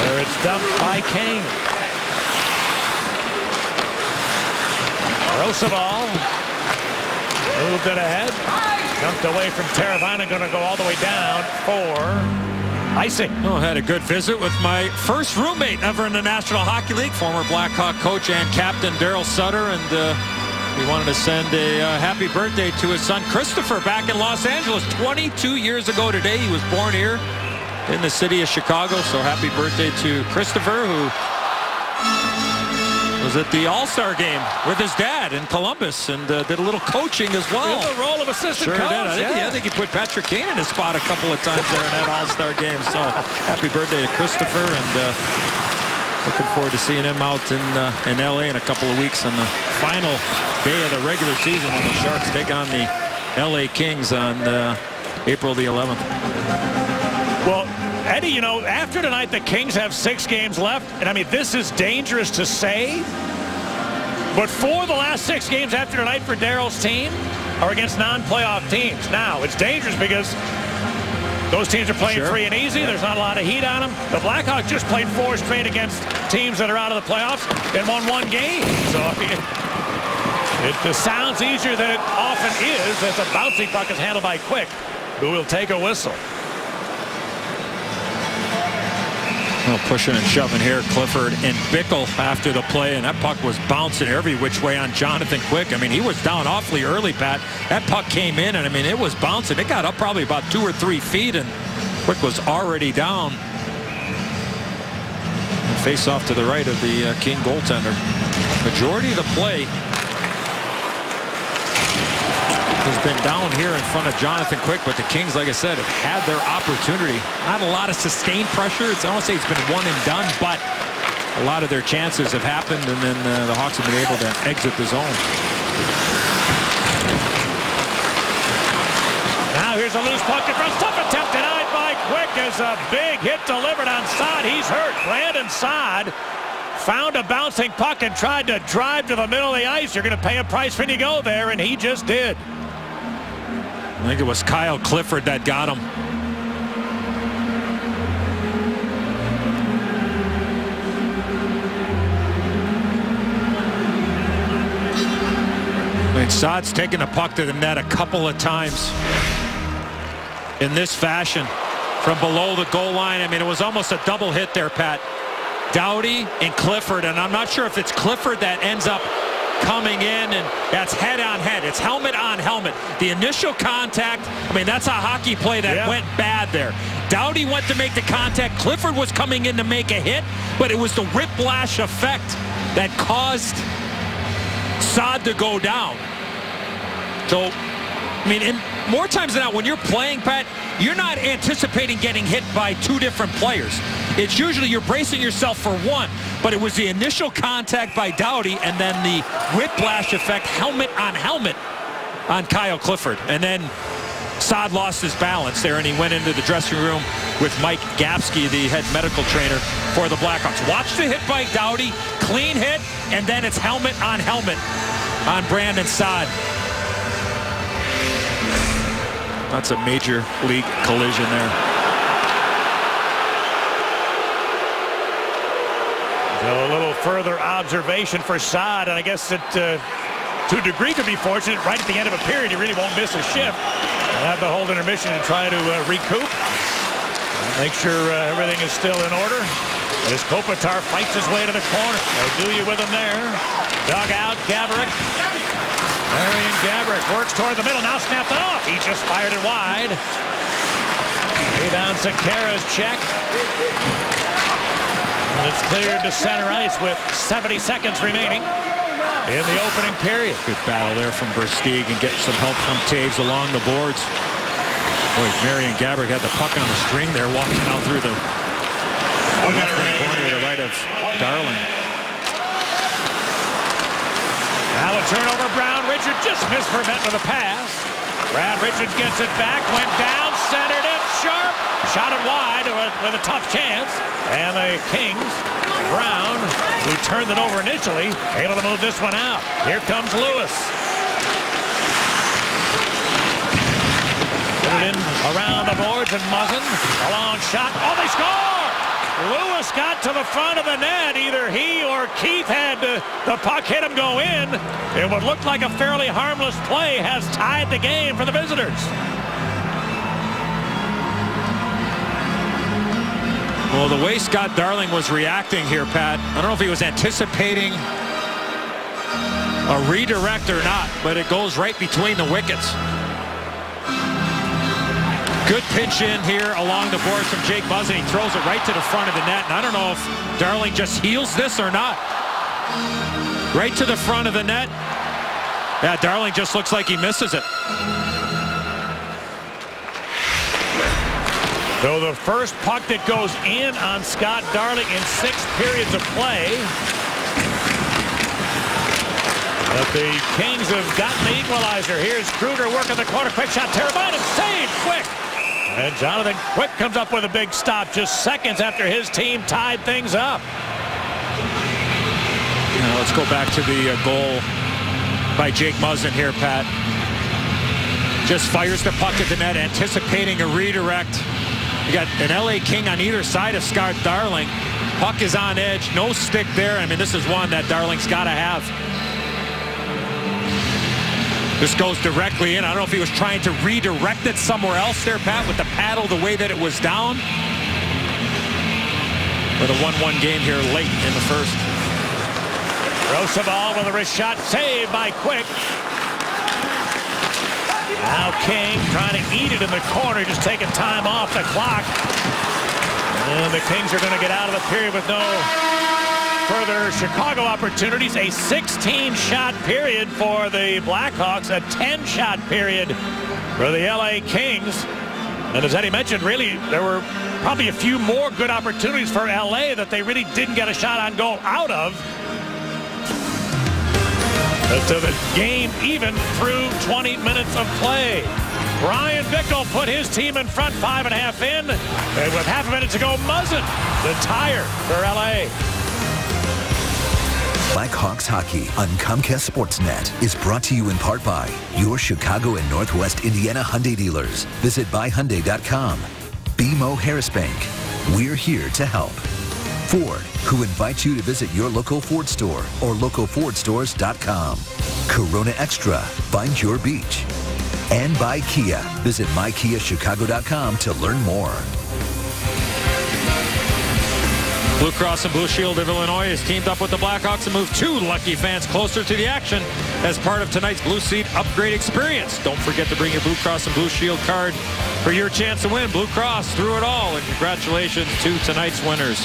where it's dumped by Kane. Roosevelt moved it ahead. Dumped away from Teravainen, going to go all the way down for icing. Well, I had a good visit with my first roommate ever in the National Hockey League, former Blackhawk coach and captain Daryl Sutter, and he wanted to send a happy birthday to his son Christopher back in Los Angeles 22 years ago today. He was born here in the city of Chicago, so happy birthday to Christopher, who was at the All-Star game with his dad in Columbus and did a little coaching as well. In the role of assistant coach. Did. I think he put Patrick Kane in his spot a couple of times there in that All-Star game. So happy birthday to Christopher, and looking forward to seeing him out in L.A. in a couple of weeks on the final day of the regular season when the Sharks take on the L.A. Kings on April the 11th. Well, Eddie, you know, after tonight, the Kings have 6 games left. And, I mean, this is dangerous to say. But 4 of the last 6 games after tonight for Daryl's team are against non-playoff teams. Now, it's dangerous because those teams are playing free and easy. There's not a lot of heat on them. The Blackhawks just played 4 straight against teams that are out of the playoffs and won 1 game. So, I mean, it sounds easier than it often is as a bouncy puck is handled by Quick, who will take a whistle. Well, pushing and shoving here, Clifford and Bickle after the play, and that puck was bouncing every which way on Jonathan Quick. I mean, he was down awfully early, Pat. That puck came in, and I mean, it was bouncing. It got up probably about 2 or 3 feet, and Quick was already down. And face off to the right of the King goaltender. Majority of the play has been down here in front of Jonathan Quick, but the Kings, like I said, have had their opportunity. Not a lot of sustained pressure. I don't say it's been one and done, but a lot of their chances have happened, and then the Hawks have been able to exit the zone. Now here's a loose puck in front. Tough attempt denied by Quick as a big hit delivered on Saad. He's hurt. Brandon Saad found a bouncing puck and tried to drive to the middle of the ice. You're going to pay a price when you go there, and he just did. I think it was Kyle Clifford that got him. I mean, Saad's taken the puck to the net a couple of times in this fashion from below the goal line. I mean, it was almost a double hit there, Pat. Doughty and Clifford, and I'm not sure if it's Clifford that ends up coming in, and that's head on head. It's helmet on helmet. The initial contact, I mean, that's a hockey play that went bad there. Doughty went to make the contact. Clifford was coming in to make a hit, but it was the whiplash effect that caused Saad to go down. So, I mean, and more times than not, when you're playing, Pat, you're not anticipating getting hit by two different players. It's usually you're bracing yourself for one, but it was the initial contact by Doughty and then the whiplash effect, helmet on helmet, on Kyle Clifford. And then Saad lost his balance there, and he went into the dressing room with Mike Gapsky, the head medical trainer for the Blackhawks. Watch the hit by Doughty, clean hit, and then it's helmet on helmet on Brandon Saad. That's a major league collision there. So a little further observation for Saad, and I guess that to a degree could be fortunate. Right at the end of a period, he really won't miss a shift. They'll have to hold intermission and try to recoup. Make sure everything is still in order. As Kopitar fights his way to the corner. They'll do you with him there. Dug out, Gaborik. Marian Gaborik works toward the middle, now snapped it off. He just fired it wide. Rebound Sekera's check. And it's cleared to center ice with 70 seconds remaining in the opening period. Good battle there from Versteeg and get some help from Taves along the boards. Boy, Marian Gaborik had the puck on the string there, walking out through the left corner to the right of Darling. Now a turnover, Brown. Richard just missed Vermette with a pass. Brad Richards gets it back, went down, centered it, sharp, shot it wide with a tough chance. And the Kings, Brown, who turned it over initially, able to move this one out. Here comes Lewis. Put it in around the boards, and Muzzin, a long shot. Oh, they score! Lewis got to the front of the net. Either he or Keith had the puck hit him go in. It would look like a fairly harmless play has tied the game for the visitors. Well, the way Scott Darling was reacting here, Pat, I don't know if he was anticipating a redirect or not, but it goes right between the wickets. Good pinch in here along the boards from Jake Muzzin. He throws it right to the front of the net, and I don't know if Darling just heals this or not. Right to the front of the net. Yeah, Darling just looks like he misses it. So the first puck that goes in on Scott Darling in 6 periods of play. But the Kings have gotten the equalizer. Here's Kruger working the corner. Quick shot, Teravainen, saved Quick. And Jonathan Quick comes up with a big stop just seconds after his team tied things up. Now let's go back to the goal by Jake Muzzin here, Pat. Just fires the puck at the net, anticipating a redirect. You got an LA King on either side of Scott Darling. Puck is on edge, no stick there. I mean, this is one that Darling's got to have. This goes directly in. I don't know if he was trying to redirect it somewhere else there, Pat, with the paddle the way that it was down. But a 1-1 game here late in the first. Rosabal with a wrist shot, saved by Quick. Now King trying to eat it in the corner, just taking time off the clock. And the Kings are going to get out of the period with no further Chicago opportunities. A 16-shot period for the Blackhawks, a 10-shot period for the LA Kings. And as Eddie mentioned, really, there were probably a few more good opportunities for LA that they really didn't get a shot on goal out of. So the game even through 20 minutes of play. Brian Bickle put his team in front, 5.5 in. And with half a minute to go, Muzzin, the tire for LA. Blackhawks hockey on Comcast Sportsnet is brought to you in part by your Chicago and Northwest Indiana Hyundai dealers. Visit buyhyundai.com. BMO Harris Bank. We're here to help. Ford, who invites you to visit your local Ford store or localfordstores.com. Corona Extra. Find your beach. And by Kia. Visit mykiachicago.com to learn more. Blue Cross and Blue Shield of Illinois has teamed up with the Blackhawks to move 2 lucky fans closer to the action as part of tonight's Blue Seat upgrade experience. Don't forget to bring your Blue Cross and Blue Shield card for your chance to win. Blue Cross through it all, and congratulations to tonight's winners.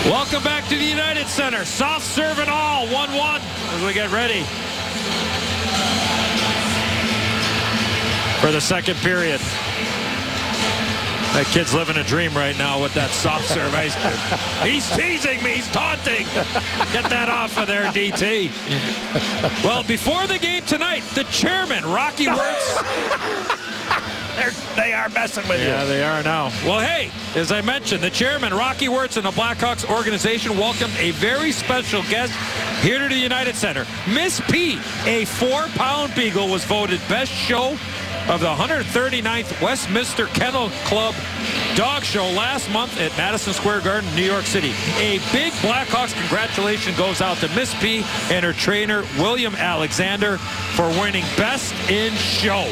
Welcome back to the United Center. Soft serve and all, 1-1 as we get ready for the second period. That kid's living a dream right now with that soft serve. He's teasing me. He's taunting. Get that off of there, DT. Well, before the game tonight, the chairman, Rocky Wirtz. They are messing with you. Yeah, they are now. Well, hey, as I mentioned, the chairman, Rocky Wirtz, and the Blackhawks organization welcomed a very special guest here to the United Center. Miss P, a 4-pound beagle, was voted best show of the 139th Westminster Kennel Club Dog Show last month at Madison Square Garden, New York City. A big Blackhawks congratulations goes out to Miss P and her trainer, William Alexander, for winning Best in Show.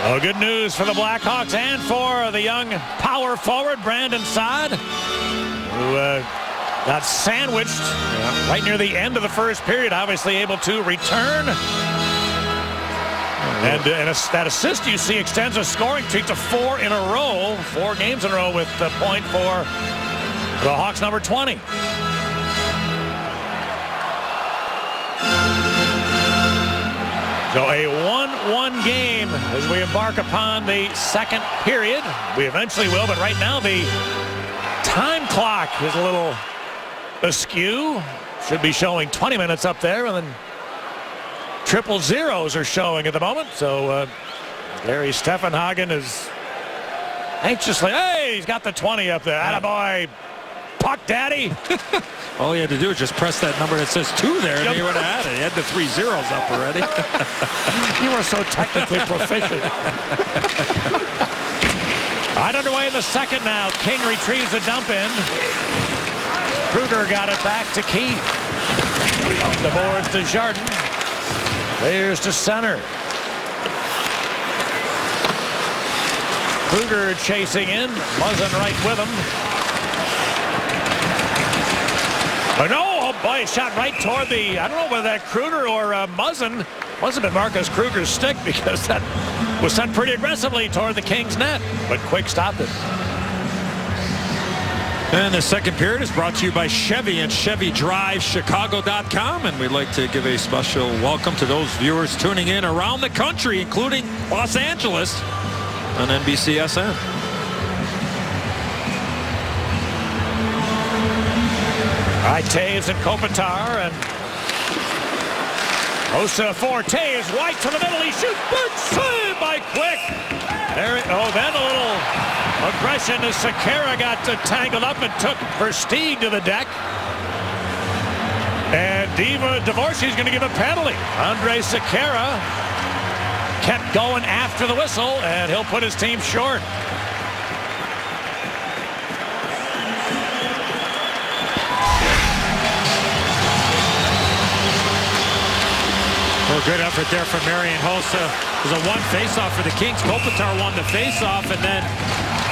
Oh, good news for the Blackhawks and for the young power forward, Brandon Saad, who got sandwiched right near the end of the first period, obviously able to return. And that assist you see extends a scoring streak to 4 in a row, 4 games in a row with the point for the Hawks number 20. So a 1-1 game as we embark upon the second period. We eventually will, but right now the time clock is a little askew. Should be showing 20 minutes up there, and then triple zeros are showing at the moment. So Gary Steffenhagen is anxiously, hey, he's got the 20 up there. Attaboy, puck daddy. All you had to do is just press that number that says 2 there, and you would have had it. You had the 3 zeros up already. You were so technically proficient. Right underway in the second now. King retrieves the dump in. Kruger got it back to Keith. Off the boards to Jardin. There's to center. Kruger chasing in. Muzzin right with him. Oh, no! Oh, boy, shot right toward the... I don't know whether that Kruger or Muzzin. Must have been Marcus Kruger's stick, because that was sent pretty aggressively toward the Kings' net. But Quick stopped it. And the second period is brought to you by Chevy and ChevyDriveChicago.com. And we'd like to give a special welcome to those viewers tuning in around the country, including Los Angeles on NBCSN. All right, Taves and Kopitar, and Osa for Taves, right to the middle, he shoots, big save by Quick. There, then a little aggression as Sekera got tangled up and took Versteeg to the deck. And Diva Dvorsky's going to give a penalty. Andre Sekera kept going after the whistle, and he'll put his team short. Well, good effort there from Marian Hossa. It was a 1 face-off for the Kings. Kopitar won the face-off, and then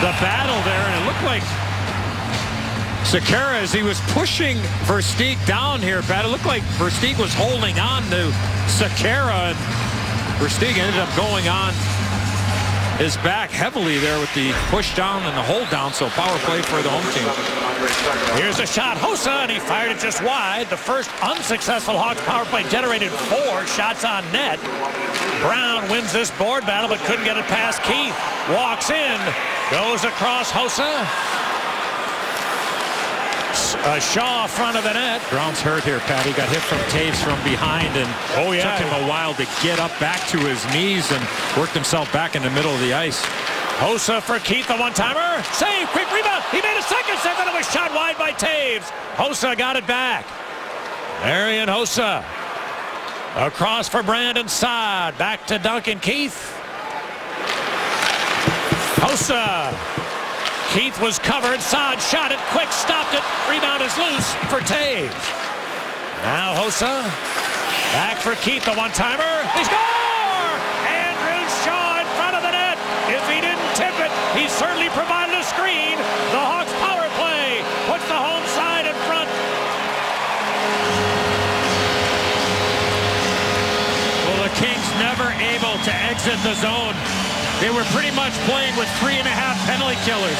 the battle there, and it looked like Sekera, as he was pushing Versteeg down here, Pat, it looked like Versteeg was holding on to Sekera, and Versteeg ended up going on is back heavily there with the push down and the hold down, so power play for the home team. Here's a shot, Hossa, and he fired it just wide. The first unsuccessful Hawks power play generated 4 shots on net. Brown wins this board battle, but couldn't get it past Keith. Walks in, goes across Hossa. Shaw front of the net. Brown's hurt here, Pat. He got hit from Taves from behind, and took him a while to get up back to his knees and worked himself back in the middle of the ice. Hossa for Keith, the one-timer. Save, quick rebound. He made a second save, and it was shot wide by Taves. Hossa got it back. Marian Hossa. Across for Brandon Saad. Back to Duncan Keith. Hossa. Keith was covered. Saad shot it. Quick stopped it. Rebound is loose for Taves. Now Hossa. Back for Keith, the one-timer. He scores! Andrew Shaw in front of the net. If he didn't tip it, he certainly provided a screen. The Hawks power play puts the home side in front. Well, the Kings never able to exit the zone. They were pretty much playing with 3.5 penalty killers.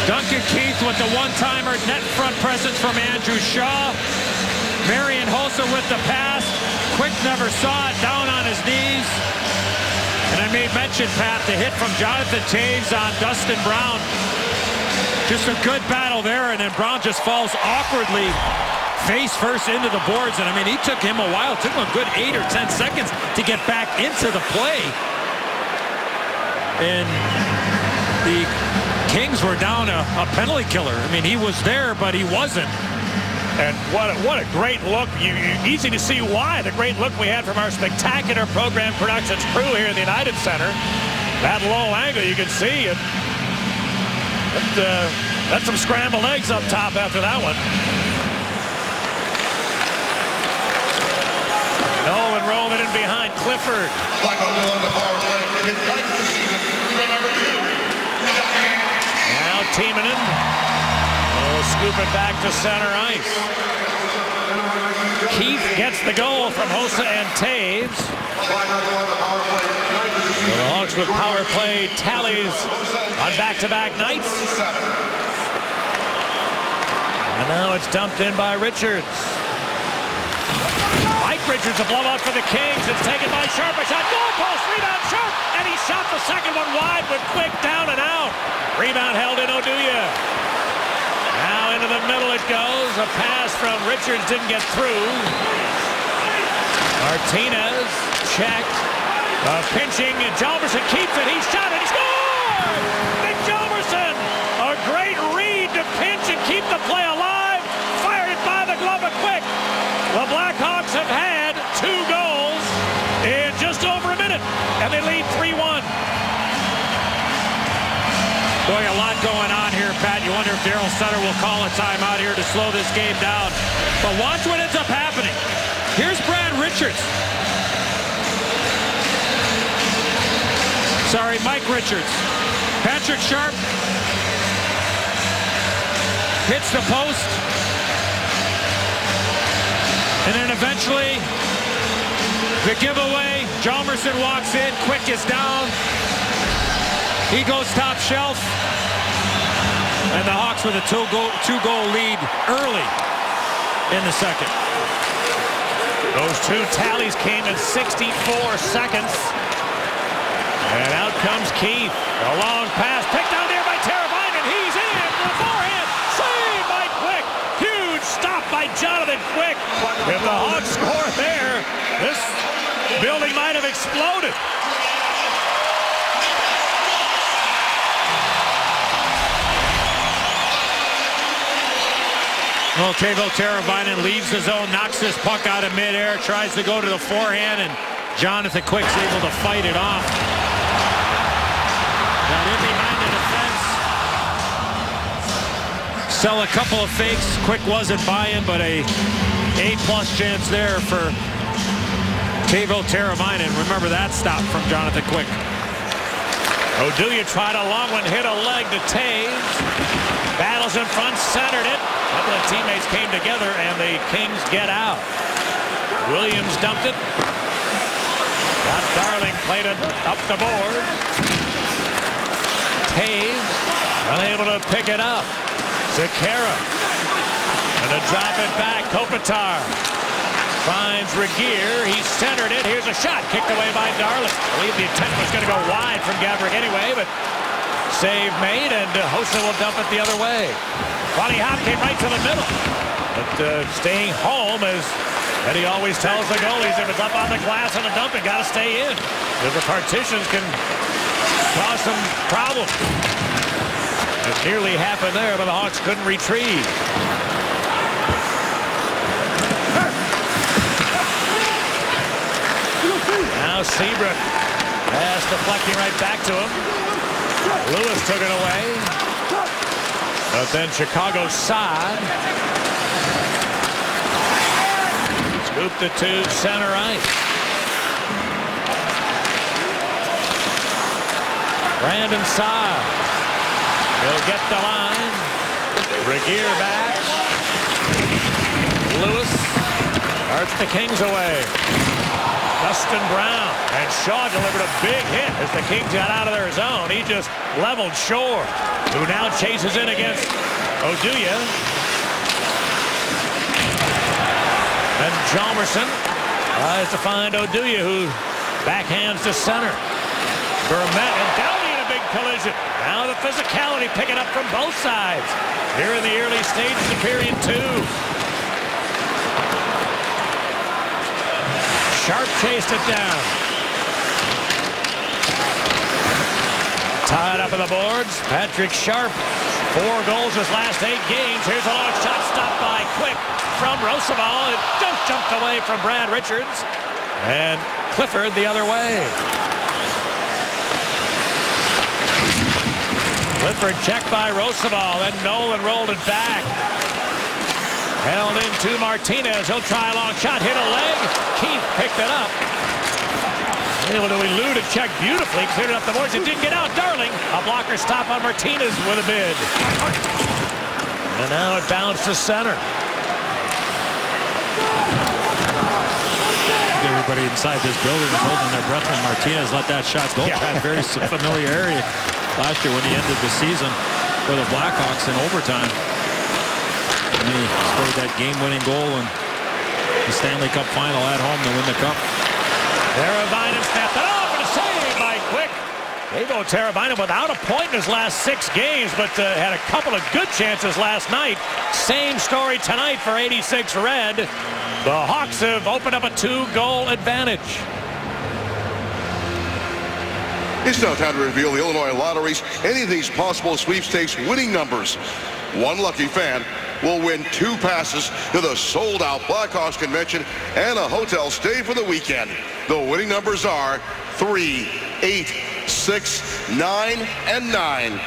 Duncan Keith with the one-timer, net front presence from Andrew Shaw. Marian Hossa with the pass. Quick never saw it, down on his knees. And I made mention, Pat, the hit from Jonathan Taves on Dustin Brown. Just a good battle there, and then Brown just falls awkwardly face first into the boards, and I mean, he took him a while. It took him a good 8 or 10 seconds to get back into the play. And the Kings were down a penalty killer. I mean, he was there, but he wasn't. And what a great look. Easy to see why. The great look we had from our spectacular program productions crew here in the United Center. That low angle, you can see it. That's some scrambled eggs up top after that one. Nolan rolling in behind Clifford. Now Timonen will scoop it back to center ice. Keith gets the goal from Hossa and Taves. The Hawks with power play tallies on back-to-back nights. And now it's dumped in by Richards. Mike Richards, a blowout for the Kings. It's taken by Sharp. A shot, goal post, rebound, Sharp. And he shot the second one wide with Quick down and out. Rebound held in Oduya. Now into the middle it goes. A pass from Richards didn't get through. Martinez checked. Pinching, and Hjalmarsson keeps it. He shot it. He scored! Nick Hjalmarsson! A great read to pinch and keep the play alive. Fired it by the glove of Quick. The Blackhawks have had 2 goals in just over a minute, and they lead 3-1. Boy, a lot going on here, Pat. You wonder if Daryl Sutter will call a timeout here to slow this game down. But watch what ends up happening. Here's Brad Richards. Sorry, Mike Richards. Patrick Sharp hits the post. And then eventually, the giveaway. Hjalmarsson walks in. Quick is down. He goes top shelf. And the Hawks with a two-goal lead early in the second. Those 2 tallies came in 64 seconds. And out comes Keith. A long pass picked out there by Teravainen. He's in. The forehand. Saved by Quick. Huge stop by Jonathan Quick. If the Hawks score there, this building might have exploded. Well, Teuvo Teravainen leaves the zone, knocks this puck out of midair, tries to go to the forehand, and Jonathan Quick's able to fight it off. Got in behind the defense. Sell a couple of fakes. Quick wasn't buying, but a A+ chance there for Teuvo Teravainen. Remember that stop from Jonathan Quick. Oduya tried a long one, hit a leg to Taves. Battles in front, centered it. A couple of teammates came together, and the Kings get out. Williams dumped it. Got Darling played it up the board. Taves unable to pick it up. Zakara. And to drop it back. Kopitar finds Regehr. He centered it. Here's a shot kicked away by Darling. I believe the attempt was going to go wide from Gaborik anyway, but save made, and Hossa will dump it the other way. Bonnie Hop came right to the middle. But staying home, as Eddie always tells the goalies, if it's up on the glass on a dump, it got to stay in. Because the partitions can cause some problems. It nearly happened there, but the Hawks couldn't retrieve. Now Seabrook pass deflecting right back to him. Lewis took it away. But then Chicago's side. Scooped it to center ice. Brandon Saad. He'll get the line. Regehr back. Lewis starts the Kings away. Dustin Brown, and Shaw delivered a big hit as the Kings got out of their zone. He just leveled Shore, who now chases in against Oduya. And Hjalmarsson tries to find Oduya, who backhands to center. Vermette and Doughty in a big collision. Now the physicality picking up from both sides here in the early stages of period 2. Sharp chased it down. Tied up on the boards. Patrick Sharp, 4 goals his last 8 games. Here's a long shot stopped by Quick from Roosevelt. It just jumped away from Brad Richards. And Clifford the other way. Clifford checked by Roosevelt, and Nolan rolled it back. Held into Martinez. He'll try a long shot. Hit a leg. Keith picked it up. Able to elude a check beautifully. Cleared it up the boards. It didn't get out. Darling. A blocker stop on Martinez with a bid. And now it bounced to center. Everybody inside this building is holding their breath when Martinez let that shot go. Had very familiar area last year when he ended the season for the Blackhawks in overtime. And he scored that game-winning goal in the Stanley Cup final at home to win the cup. Teravainen snapped it off, and a save by Quick. Evo Teravainen without a point in his last 6 games, but had a couple of good chances last night. Same story tonight for 86 Red. The Hawks have opened up a 2-goal advantage. It's now time to reveal the Illinois Lottery's any of these possible sweepstakes winning numbers. One lucky fan will win 2 passes to the sold-out Blackhawks convention and a hotel stay for the weekend. The winning numbers are 3, 8, 6, 9, and 9.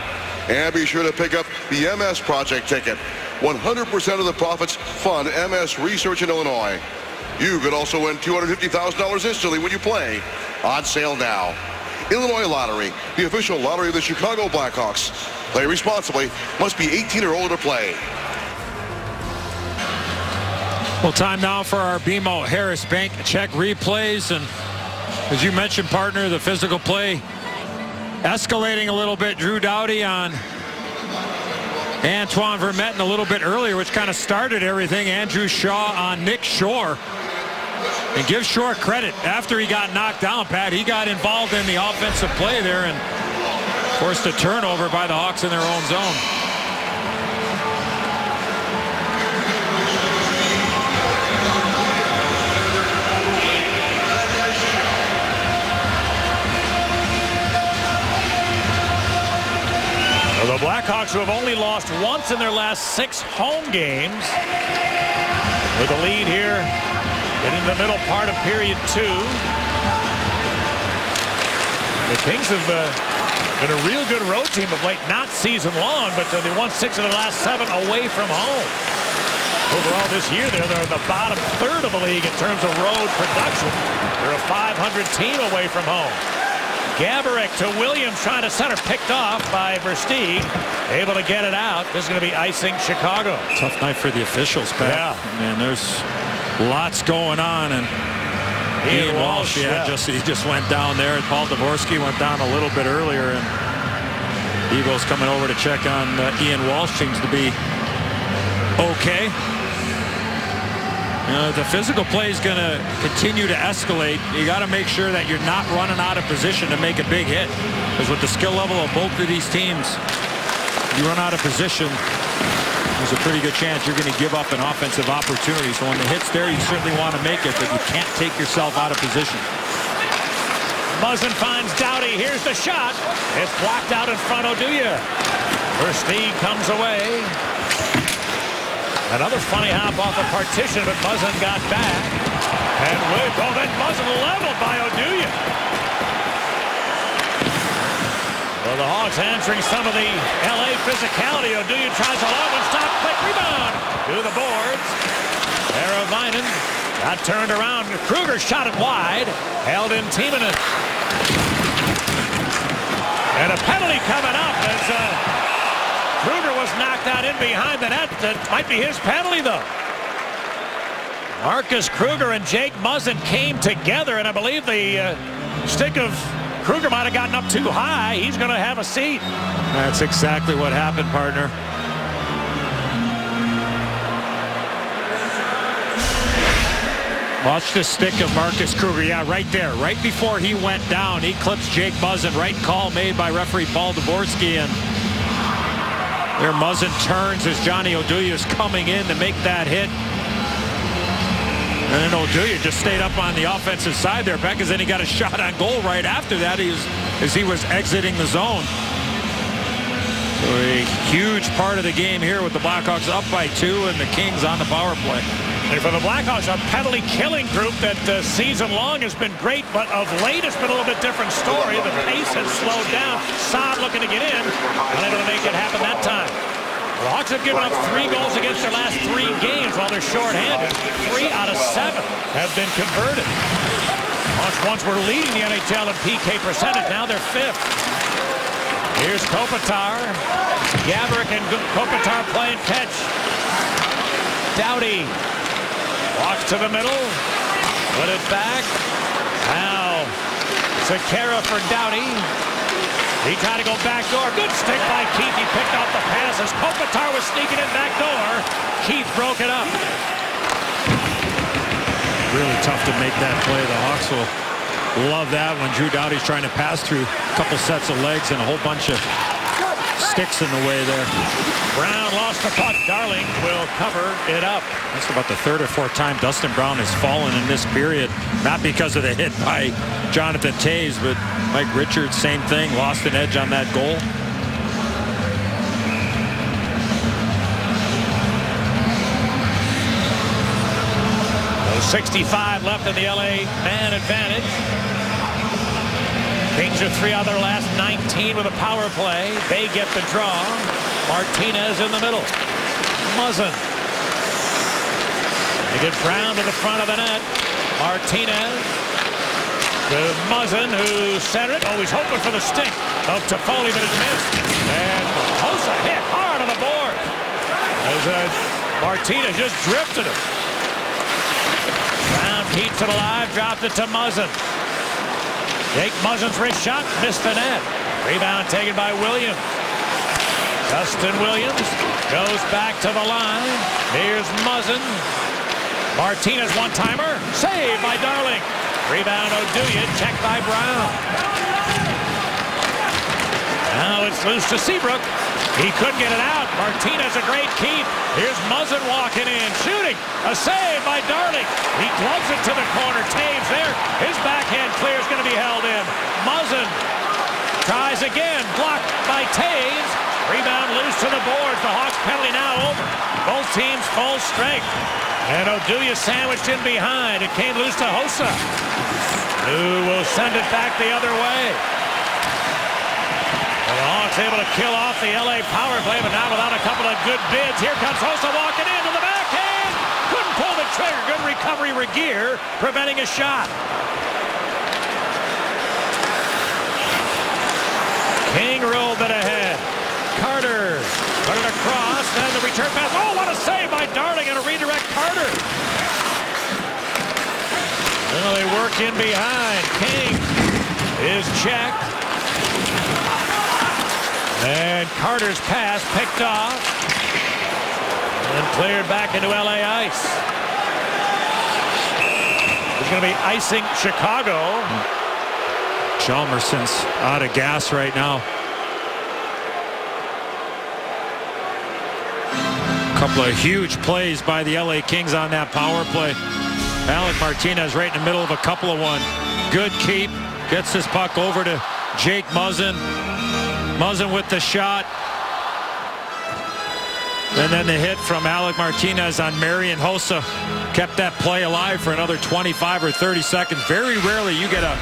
And be sure to pick up the MS Project ticket. 100% of the profits fund MS research in Illinois. You could also win $250,000 instantly when you play. On sale now. Illinois Lottery, the official lottery of the Chicago Blackhawks. Play responsibly. Must be 18 or older to play. Well, time now for our BMO Harris Bank check replays. And as you mentioned, partner, the physical play escalating a little bit. Drew Doughty on Antoine Vermette a little bit earlier, which kind of started everything. Andrew Shaw on Nick Shore. And give Shore credit. After he got knocked down, Pat, he got involved in the offensive play there and forced a turnover by the Hawks in their own zone. Well, the Blackhawks, who have only lost once in their last 6 home games, with a lead here in the middle part of period 2. The Kings have been a real good road team of late, not season long, but they won 6 of the last 7 away from home. Overall this year, they're the bottom third of the league in terms of road production. They're a .500 team away from home. Gaborik to Williams, trying to center, picked off by Versteeg. Able to get it out. This is going to be icing Chicago. Tough night for the officials, Pat. Yeah. Man, there's lots going on, and Ian Walsh, yeah. He just went down there. Paul Dvorsky went down a little bit earlier, and Eagles coming over to check on Ian Walsh. Seems to be okay. The physical play is going to continue to escalate. You got to make sure that you're not running out of position to make a big hit, because with the skill level of both of these teams, you run out of position, there's a pretty good chance you're going to give up an offensive opportunity. So when the hit's there, you certainly want to make it, but you can't take yourself out of position. Muzzin finds Doughty. Here's the shot. It's blocked out in front. Oduya. Versteeg comes away. Another funny hop off a partition, but Muzzin got back. And then Muzzin leveled by Oduya. Well, the Hawks answering some of the LA physicality. Oduya tries a long one, stop, quick rebound to the boards. Aravainen got turned around. Kruger shot it wide, held in Timonen. And a penalty coming up as Kruger was knocked out in behind the net. That might be his penalty, though. Marcus Kruger and Jake Muzzin came together, and I believe the stick of Kruger might have gotten up too high. He's going to have a seat. That's exactly what happened, partner. Watch the stick of Marcus Kruger. Yeah, right there. Right before he went down, he clips Jake Muzzin. Right call made by referee Paul Dvorsky, and there Muzzin turns as Johnny Oduya is coming in to make that hit. And then Oduya just stayed up on the offensive side there, because then he got a shot on goal right after that as he was exiting the zone. So a huge part of the game here with the Blackhawks up by 2 and the Kings on the power play. And for the Blackhawks, a penalty-killing group that season-long has been great, but of late it's been a little bit different story. The pace has slowed down. Saad looking to get in, unable to make it happen that time. The Hawks have given up 3 goals against their last 3 games while they're shorthanded. 3 out of 7 have been converted. Hawks once were leading the NHL in PK percentage. Now they're 5th. Here's Kopitar. Gaborik and Kopitar playing catch. Doughty walks to the middle. Put it back. Now Sekera for Doughty. He tried to go back door. Good stick by Keith. He picked off the pass as Kopitar was sneaking in back door. Keith broke it up. Really tough to make that play. The Hawks will love that when Drew Doughty's trying to pass through a couple sets of legs and a whole bunch of sticks in the way there. Brown lost the puck. Darling will cover it up. That's about the 3rd or 4th time Dustin Brown has fallen in this period. Not because of the hit by Jonathan Toews, but Mike Richards, same thing. Lost an edge on that goal. 65 left in the LA man advantage. Kings are 3 out of their last 19 with a power play. They get the draw. Martinez in the middle. Muzzin. They get Brown to the front of the net. Martinez to Muzzin, who centered it. Oh, he's hoping for the stick of Toffoli, but it's missed. And Hossa hit hard on the board as Martinez just drifted him. Brown keeps it alive, dropped it to Muzzin. Jake Muzzin's wrist shot, missed the net. Rebound taken by Williams. Justin Williams goes back to the line. Here's Muzzin. Martinez one-timer. Saved by Darling. Rebound Oduya, checked by Brown. Now it's loose to Seabrook. He couldn't get it out. Martinez a great keep. Here's Muzzin walking in, shooting. A save by Darling. He gloves it to the corner. Toews there. His backhand clear is going to be held in. Muzzin tries again. Blocked by Toews. Rebound loose to the boards. The Hawks penalty now over. Both teams full strength. And Oduya sandwiched in behind. It came loose to Hossa, who will send it back the other way. Well, the Hawks able to kill off the LA power play, but now without a couple of good bids. Here comes Hossa walking into the backhand. Couldn't pull the trigger. Good recovery, Regeer, preventing a shot. King rolled it ahead. Carter put it across, and the return pass. Oh, what a save by Darling and a redirect Carter. Well, they work in behind. King is checked. And Carter's pass picked off. And cleared back into LA ice. He's going to be icing Chicago. Chalmerson's out of gas right now. A couple of huge plays by the LA Kings on that power play. Alec Martinez right in the middle of a couple of one. Good keep. Gets his puck over to Jake Muzzin. Muzzin with the shot. And then the hit from Alec Martinez on Marian Hossa kept that play alive for another 25 or 30 seconds. Very rarely you get a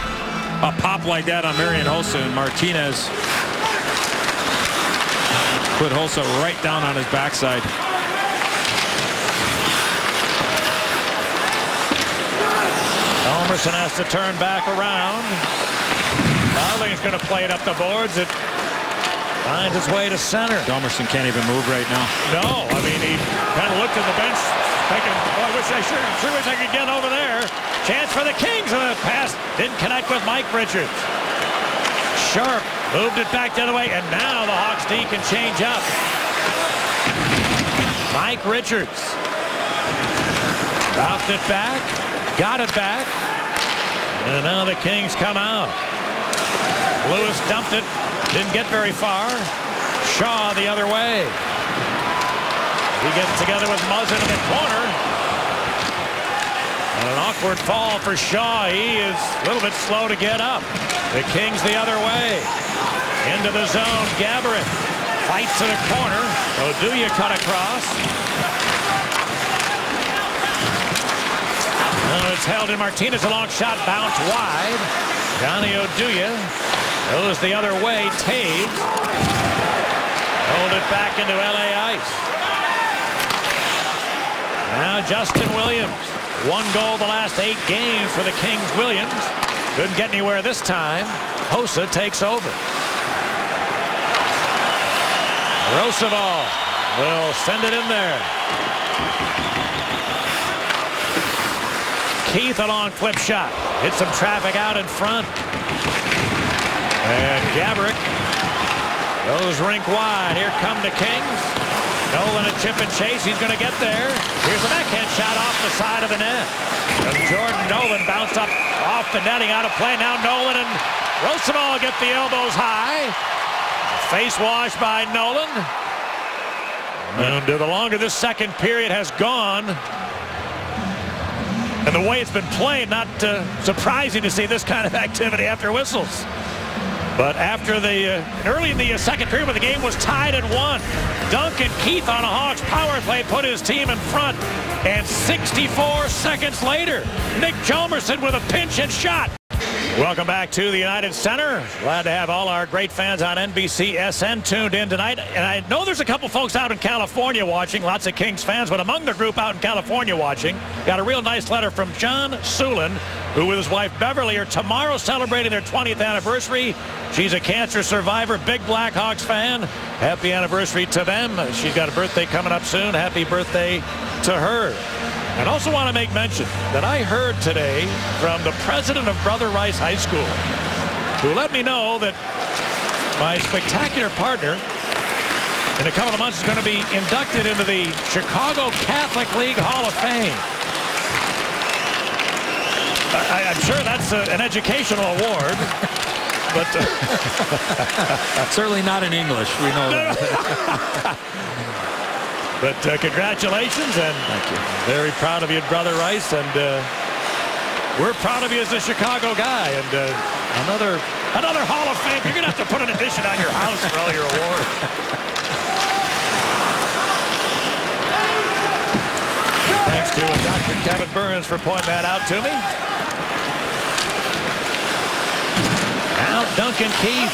pop like that on Marian Hossa, and Martinez put Hossa right down on his backside. Emerson has to turn back around. Darling's going to play it up the boards. It finds its way to center. Emerson can't even move right now. No, I mean, he kind of looked at the bench thinking, oh, I wish I sure wish I could get over there. Chance for the Kings, and the pass didn't connect with Mike Richards. Sharp moved it back the other way, and now the Hawks D can change up. Mike Richards dropped it back, got it back, and now the Kings come out. Lewis dumped it, didn't get very far. Shaw the other way. He gets together with Muzzin in the corner. And an awkward fall for Shaw. He is a little bit slow to get up. The Kings the other way. Into the zone. Gaborik fights to the corner. Oduya cut across. Now it's held in. Martinez, a long shot, bounced wide. Johnny Oduya goes the other way. Taves hold it back into LA ice. Now Justin Williams. 1 goal the last 8 games for the Kings. Williams couldn't get anywhere this time. Hossa takes over. Roosevelt will send it in there. Keith, a long flip shot. Hit some traffic out in front. And Gaborik goes rink wide. Here come the Kings. Nolan a chip and chase. He's going to get there. Here's a backhand shot off the side of the net. And Jordan Nolan bounced up off the netting, out of play. Now Nolan and Roosevelt get the elbows high. Face wash by Nolan. And the longer this second period has gone, and the way it's been played, not surprising to see this kind of activity after whistles. But after the early in the second period, when the game was tied at 1, Duncan Keith on a Hawks power play put his team in front. And 64 seconds later, Nick Chalmerson with a pinch hit shot. Welcome back to the United Center. Glad to have all our great fans on NBCSN tuned in tonight. And I know there's a couple folks out in California watching, lots of Kings fans, but among the group out in California watching, got a real nice letter from John Sulin, who with his wife Beverly are tomorrow celebrating their 20th anniversary. She's a cancer survivor, big Blackhawks fan. Happy anniversary to them. She's got a birthday coming up soon. Happy birthday to her. And also want to make mention that I heard today from the president of Brother Rice High School, who let me know that my spectacular partner in a couple of months is going to be inducted into the Chicago Catholic League Hall of Fame. I'm sure that's an educational award. But certainly not in English. We know that. But congratulations, and thank you. Very proud of you, Brother Rice, and we're proud of you as a Chicago guy. And another Hall of Fame. You're gonna have to put an addition on your house for all your awards. Thanks to Dr. Kevin Burns for pointing that out to me. Now Duncan Keith.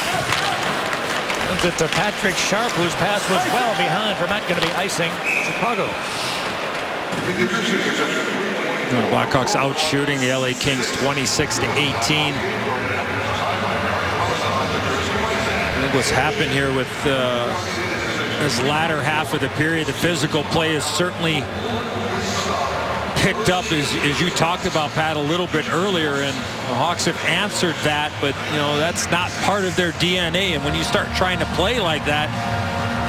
Sends it to Patrick Sharp, whose pass was well behind. Vermette going to be icing Chicago. The Blackhawks out shooting the LA Kings 26-18. I think what's happened here with this latter half of the period, the physical play has certainly picked up, as you talked about, Pat, a little bit earlier, and the Hawks have answered that, but that's not part of their DNA. And when you start trying to play like that,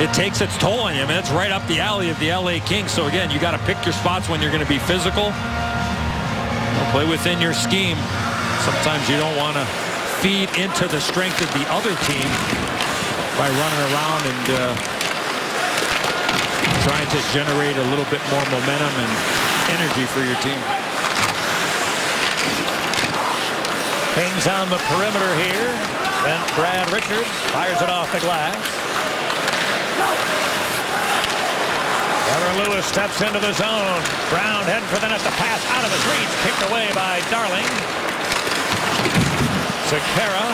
it takes its toll on you. I mean, it's right up the alley of the LA Kings. So again, you got to pick your spots when you're going to be physical. Play within your scheme. Sometimes you don't want to feed into the strength of the other team by running around and trying to generate a little bit more momentum and energy for your team. Kings on the perimeter here. Then Brad Richards fires it off the glass. Trevor Lewis steps into the zone. Brown heading for the net. The pass out of his reach. Kicked away by Darling. Sekera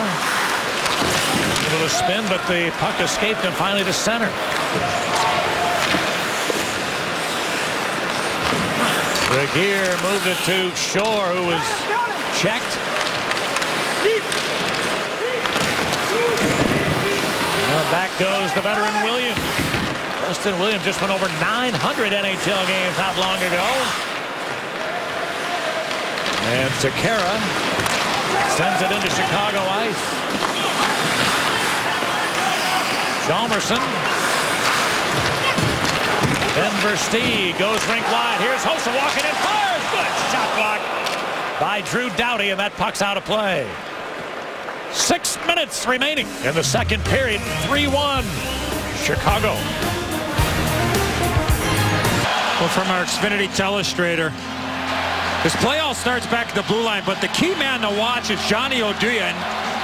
able to spin, but the puck escaped him finally to center. Regeer moved it to Shore, who was checked. Well, back goes the veteran Williams. Justin Williams just went over 900 NHL games not long ago. And Sekera sends it into Chicago ice. Hjalmarsson. Then Versteeg goes rink wide. Here's Hossa walking in. Fires. Good shot block by Drew Doughty, and that puck's out of play. 6 minutes remaining in the second period. 3-1 Chicago. Well, from our Xfinity telestrator, this play all starts back at the blue line, but the key man to watch is Johnny Oduya. And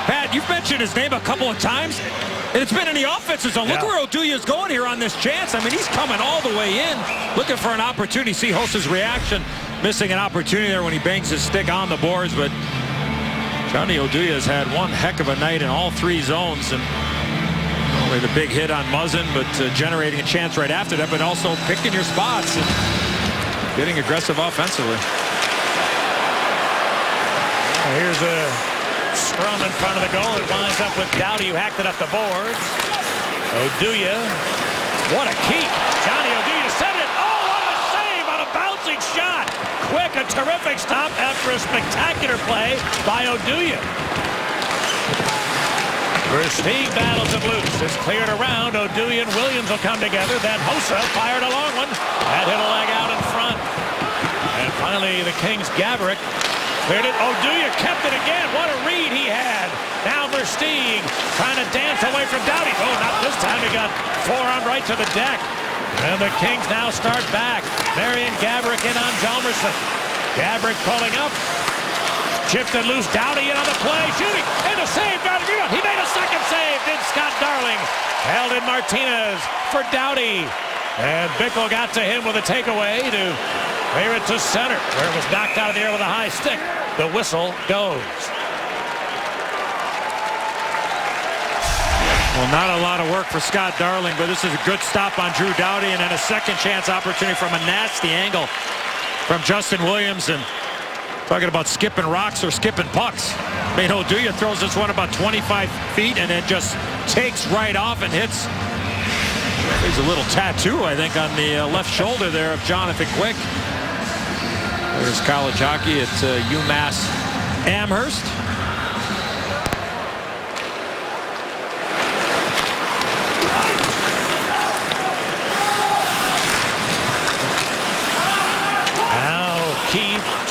Pat, you've mentioned his name a couple of times, and it's been in the offensive zone. Look where Oduya is going here on this chance. I mean, he's coming all the way in, looking for an opportunity. See Hossa's reaction, missing an opportunity there when he bangs his stick on the boards. But Johnny Oduya has had one heck of a night in all three zones, and only the big hit on Muzzin, but generating a chance right after that, but also picking your spots and getting aggressive offensively. Here's a scrum in front of the goal. It winds up with Doughty, who hacked it up the boards. Oduya, what a keep. Johnny Oduya sent it. Oh, what a save on a bouncing shot. Quick, a terrific stop after a spectacular play by Oduya. Versteeg battles it loose. It's cleared around. Oduya and Williams will come together. Then Hossa fired a long one. That hit a leg out in front. And finally, the Kings' Gaborik cleared it. Oduya kept it again. What a read he had. Now Versteeg trying to dance away from Doughty. Oh, not this time. He got forearm right to the deck. And the Kings now start back. Marian Gaborik in on Hjalmarsson. Gaborik pulling up. Chipped it loose. Doughty in on the play. Shooting. And a save. He made a second save. Did Scott Darling. Held in Martinez for Doughty. And Bickle got to him with a takeaway to clear it to center, where it was knocked out of the air with a high stick. The whistle goes. Well, not a lot of work for Scott Darling, but this is a good stop on Drew Doughty, and then a second chance opportunity from a nasty angle from Justin Williams. And talking about skipping rocks or skipping pucks. I mean, Oduya throws this one about 25 feet and it just takes right off and hits. There's a little tattoo, I think, on the left shoulder there of Jonathan Quick. There's college hockey at UMass Amherst.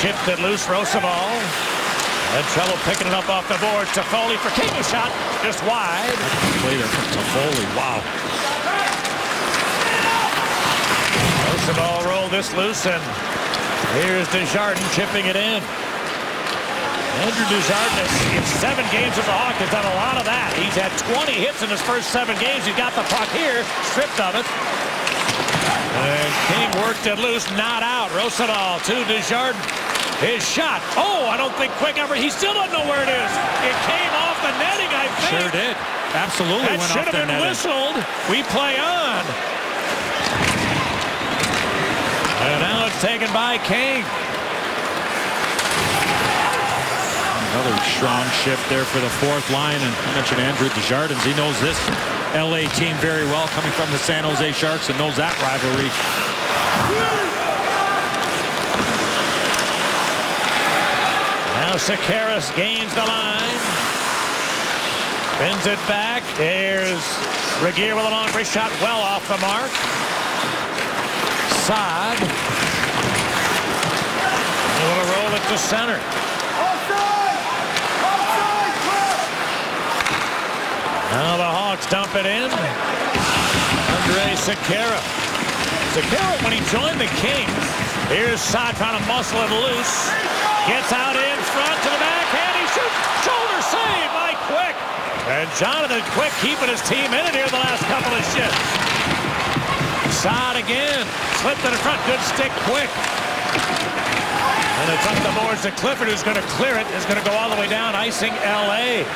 Chipped it loose, Rosabal. Had trouble picking it up off the boards. Toffoli for King, a shot just wide. Play there from Toffoli, wow. Rosabal rolled this loose, and here's Desjardins chipping it in. Andrew Desjardins, in 7 games as a Hawk, has done a lot of that. He's had 20 hits in his first 7 games. He's got the puck here, stripped of it. And King worked it loose, not out. Rosabal to Desjardins. His shot. Oh, I don't think Quick ever. He still doesn't know where it is. It came off the netting, I think. Sure did. Absolutely that went should off have been netting. whistled. We play on. And now it's taken by King. Another strong shift there for the fourth line. And I mentioned Andrew Desjardins. He knows this LA team very well, coming from the San Jose Sharks, and knows that rivalry. Now Sekeres gains the line. Bends it back. There's Regehr with a long range shot well off the mark. Saad. They want to roll it to center. Now the Hawks dump it in. Andrej Sekera. Sekera, when he joined the Kings, here's Saad trying to muscle it loose. Gets out in front to the backhand. He shoots. Shoulder save by Quick. And Jonathan Quick keeping his team in it here the last couple of shifts. Saad again. Slipped in the front. Good stick, Quick. And it's up the boards to Clifford, who's going to clear it. Is going to go all the way down, icing L.A.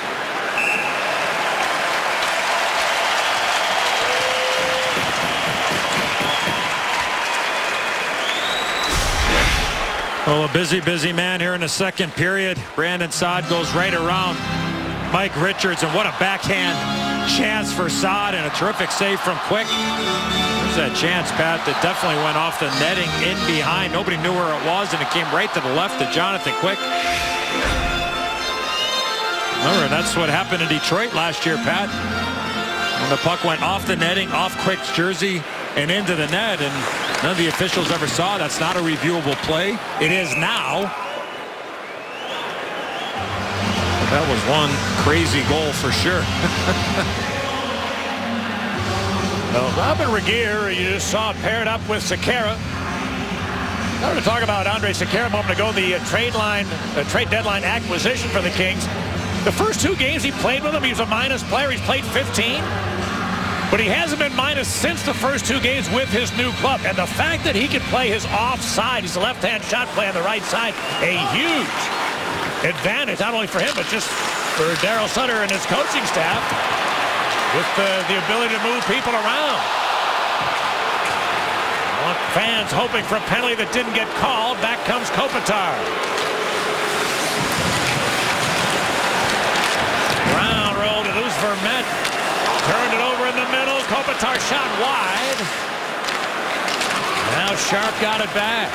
Well, a busy man here in the second period. Brandon Saad goes right around Mike Richards, and what a backhand chance for Saad, and a terrific save from Quick. There's that chance, Pat, that definitely went off the netting in behind. Nobody knew where it was, and it came right to the left to Jonathan Quick. Remember, that's what happened in Detroit last year, Pat. When the puck went off the netting, off Quick's jersey, and into the net, and none of the officials ever saw. That's not a reviewable play. It is now. That was one crazy goal for sure. Well, Robin Regehr, you just saw paired up with Sekera. I wanted to talk about Andrej Sekera a moment ago, the trade deadline acquisition for the Kings. The first two games he played with them, he was a minus player. He's played 15. But he hasn't been minus since the first two games with his new club. And the fact that he can play his offside, he's a left-hand shot play on the right side, a huge advantage, not only for him, but just for Daryl Sutter and his coaching staff, with the ability to move people around. Fans hoping for a penalty that didn't get called. Back comes Kopitar. Brown rolled it loose for Met. Turned it over in the middle. Kopitar shot wide. Now Sharp got it back.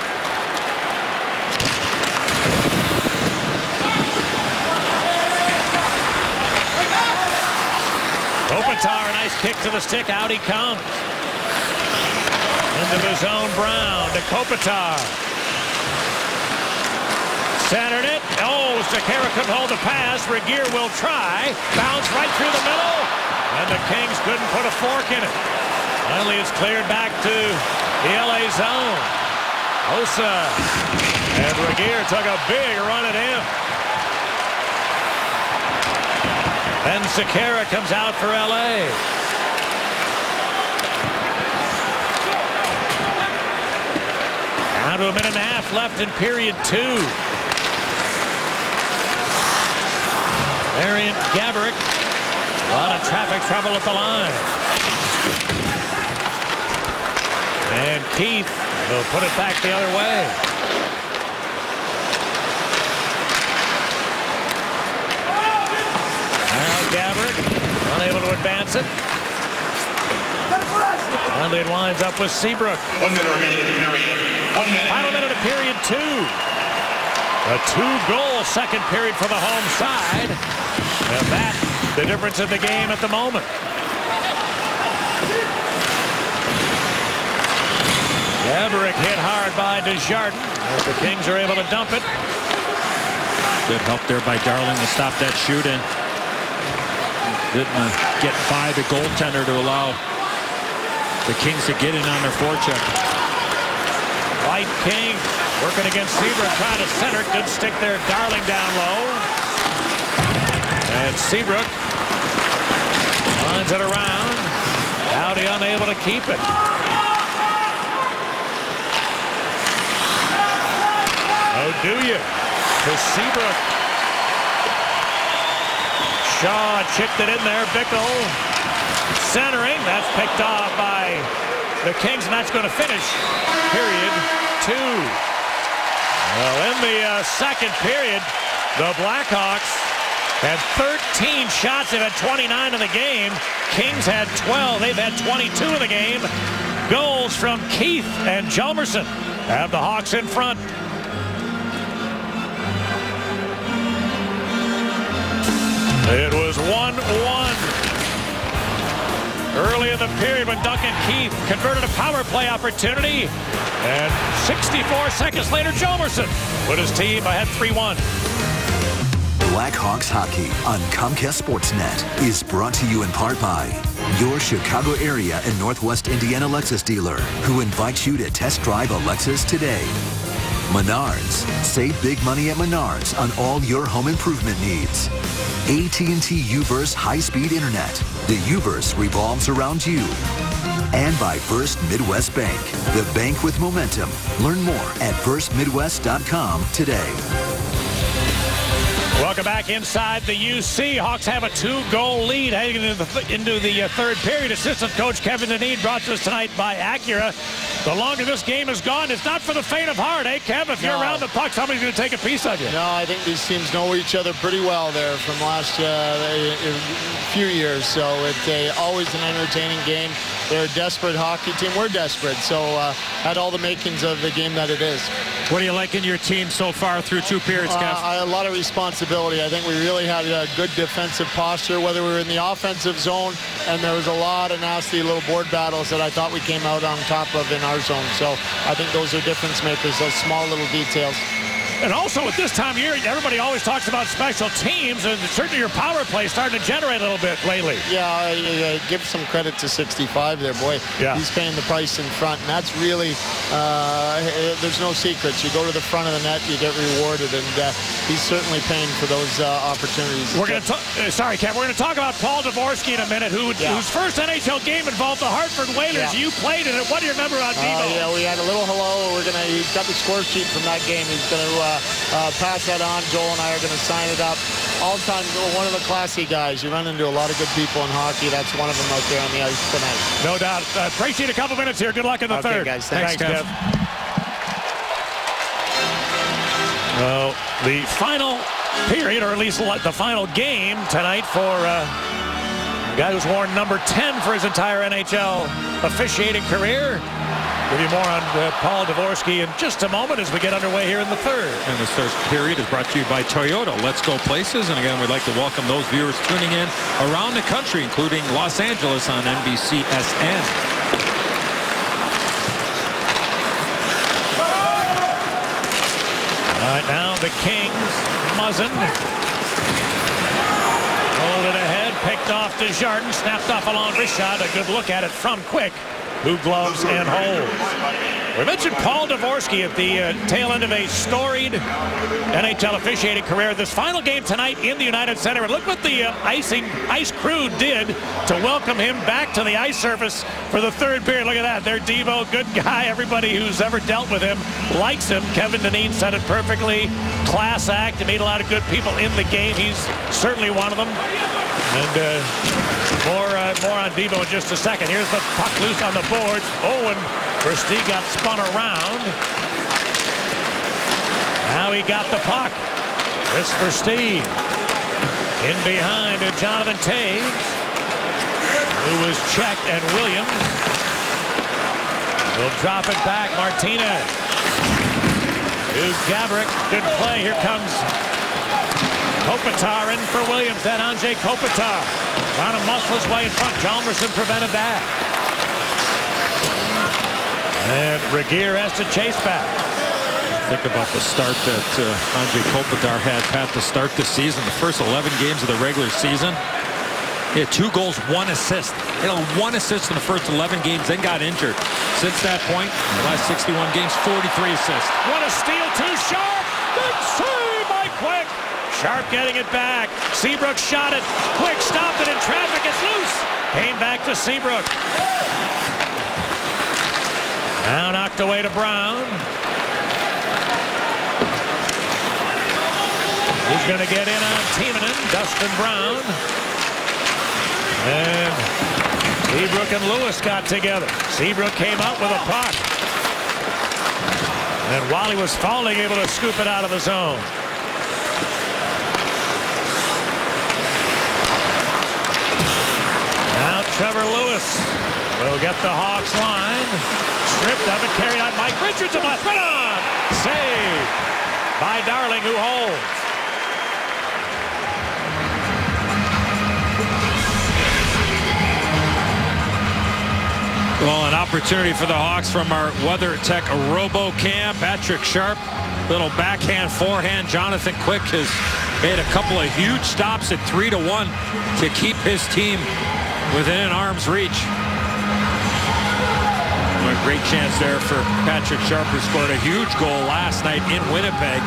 Kopitar, a nice kick to the stick. Out he comes. Into the zone, Brown to Kopitar. Centered it. Oh, Sekera couldn't hold the pass. Regehr will try. Bounce right through the middle. And the Kings couldn't put a fork in it. Finally, it's cleared back to the LA zone. Osa. And Regehr took a big run at him. And Sekera comes out for LA. Down to a minute and a half left in period two. Marian Gaborik. A lot of traffic trouble at the line. And Keith will put it back the other way. Now Gaborik unable to advance it. And it winds up with Seabrook. 1 minute remaining in the period. 1 minute. Final minute of period two. A two-goal second period for the home side. And that, the difference in the game at the moment. Gaborik hit hard by Desjardins. As the Kings are able to dump it. Good help there by Darling to stop that shoot in. Didn't get by the goaltender to allow the Kings to get in on their forecheck. White King working against Seabrook, trying to center. Good stick there. Darling down low. And Seabrook lines it around. Dowdy unable to keep it. Oduya to Seabrook. Shaw chipped it in there. Bickle centering. That's picked off by the Kings, and that's going to finish period two. Well, in the second period, the Blackhawks had 13 shots. They've had 29 in the game. Kings had 12. They've had 22 in the game. Goals from Keith and Hjalmarsson have the Hawks in front. the period when Duncan Keith converted a power play opportunity. And 64 seconds later, Jomerson put his team ahead 3-1. Blackhawks hockey on Comcast Sportsnet is brought to you in part by your Chicago area and Northwest Indiana Lexus dealer, who invites you to test drive a Lexus today. Menards. Save big money at Menards on all your home improvement needs. AT&T U-verse high-speed internet. The U-verse revolves around you. And by First Midwest Bank, the bank with momentum. Learn more at firstmidwest.com today. Welcome back inside the UC. Hawks have a 2-goal lead heading into the third period. Assistant coach Kevin Dineen brought to us tonight by Acura. The longer this game has gone, it's not for the faint of heart, eh, Kev? If you're around the puck, somebody's going to take a piece of you. No, I think these teams know each other pretty well there from last few years. So it's always an entertaining game. They're a desperate hockey team. We're desperate. So had all the makings of the game that it is. What do you like in your team so far through 2 periods, Kev? A lot of responsibility. I think we really had a good defensive posture, whether we were in the offensive zone, and there was a lot of nasty little board battles that I thought we came out on top of in our zone. So I think those are difference makers, those small little details. And also at this time of year, everybody always talks about special teams, and certainly your power play is starting to generate a little bit lately. Yeah, give some credit to 65 there, boy. Yeah. He's paying the price in front, and that's really, there's no secrets. You go to the front of the net, you get rewarded, and he's certainly paying for those opportunities. We're going to sorry, Kev, we're going to talk about Paul Dvorsky in a minute, whose first NHL game involved the Hartford Whalers. You played in it. What do you remember about Devo? Yeah, we had a little hello. He's got the score sheet from that game. He's going to pass that on. Joel and I are going to sign it up. All-time, one of the classy guys. You run into a lot of good people in hockey. That's one of them out there on the ice tonight. No doubt. Appreciate a couple minutes here. Good luck in the third. Guys. Thanks, Kev. Well, the final period, or at least the final game tonight for a guy who's worn number 10 for his entire NHL officiating career. Give you more on Paul Dvorsky in just a moment as we get underway here in the third. And this third period is brought to you by Toyota. Let's go places. And again, we'd like to welcome those viewers tuning in around the country, including Los Angeles on NBCSN. All right, now the Kings. Muzzin. Rolled it ahead, picked off Desjardins, snapped off a long wrist shot. A good look at it from Quick, who gloves and holds. We mentioned Paul Dvorsky at the tail end of a storied NHL officiating career. This final game tonight in the United Center. And look what the ice crew did to welcome him back to the ice surface for the third period. Look at that. They're Devo, good guy. Everybody who's ever dealt with him likes him. Kevin Dineen said it perfectly. Class act. He made a lot of good people in the game. He's certainly one of them. And more on Devo in just a second. Here's the puck loose on the boards. Oh, and Versteeg got spun around. Now he got the puck. Chris Versteeg in behind to Jonathan Toews, who was checked, and Williams will drop it back. Martinez to Gaborik. Good play. Here comes Kopitar in for Williams. Then Anze Kopitar trying to muscle his way in front. Jalmerson prevented that. And Regeer has to chase back. Think about the start that Anze Kopitar had, Pat, to start the season. The first 11 games of the regular season, he had 2 goals, 1 assist. He had 1 assist in the first 11 games, then got injured. Since that point, the last 61 games, 43 assists. What a steal, too sharp. Big save by Quick. Sharp getting it back. Seabrook shot it. Quick stopped it in traffic. It's loose. Came back to Seabrook. Now knocked away to Brown. Who's going to get in on Timonen? Dustin Brown. And Seabrook and Lewis got together. Seabrook came out with a puck. And while he was falling, able to scoop it out of the zone. Now Trevor Lewis will get the Hawks line. Stripped of it, carried out Mike Richardson. Right on! Saved by Darling, who holds. opportunity for the Hawks from our WeatherTech RoboCam. Patrick Sharp, little backhand, forehand. Jonathan Quick has made a couple of huge stops at 3-1 to keep his team within arm's reach. A great chance there for Patrick Sharp, who scored a huge goal last night in Winnipeg.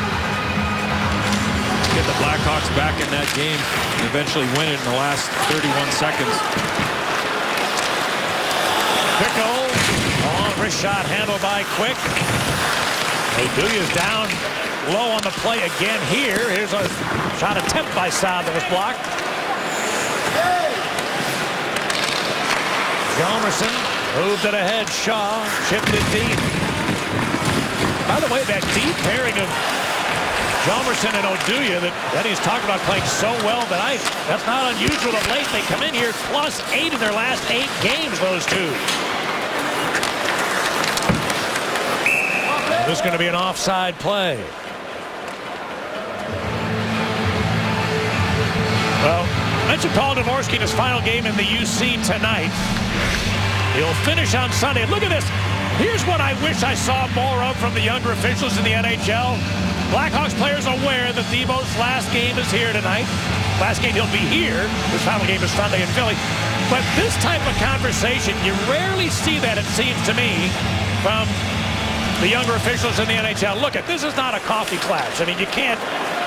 Get the Blackhawks back in that game and eventually win it in the last 31 seconds. Pickle, long wrist shot handled by Quick. Oduya's down low on the play again here. Here's a shot attempt by Saad that was blocked. Hjalmarsson moved it ahead. Shaw chipped it deep. By the way, that deep pairing of Hjalmarsson and Oduya that he's talking about playing so well tonight, that's not unusual of late. They come in here +8 in their last 8 games, those two. This is going to be an offside play. Well, I mentioned Paul Dvorsky in his final game in the UC tonight. He'll finish on Sunday. Look at this. Here's what I wish I saw more of from the younger officials in the NHL. Blackhawks players aware that Devo's last game is here tonight. Last game he'll be here. His final game is Sunday in Philly. But this type of conversation, you rarely see that, it seems to me, from the younger officials in the NHL. Look, this is not a coffee clash. I mean, you can't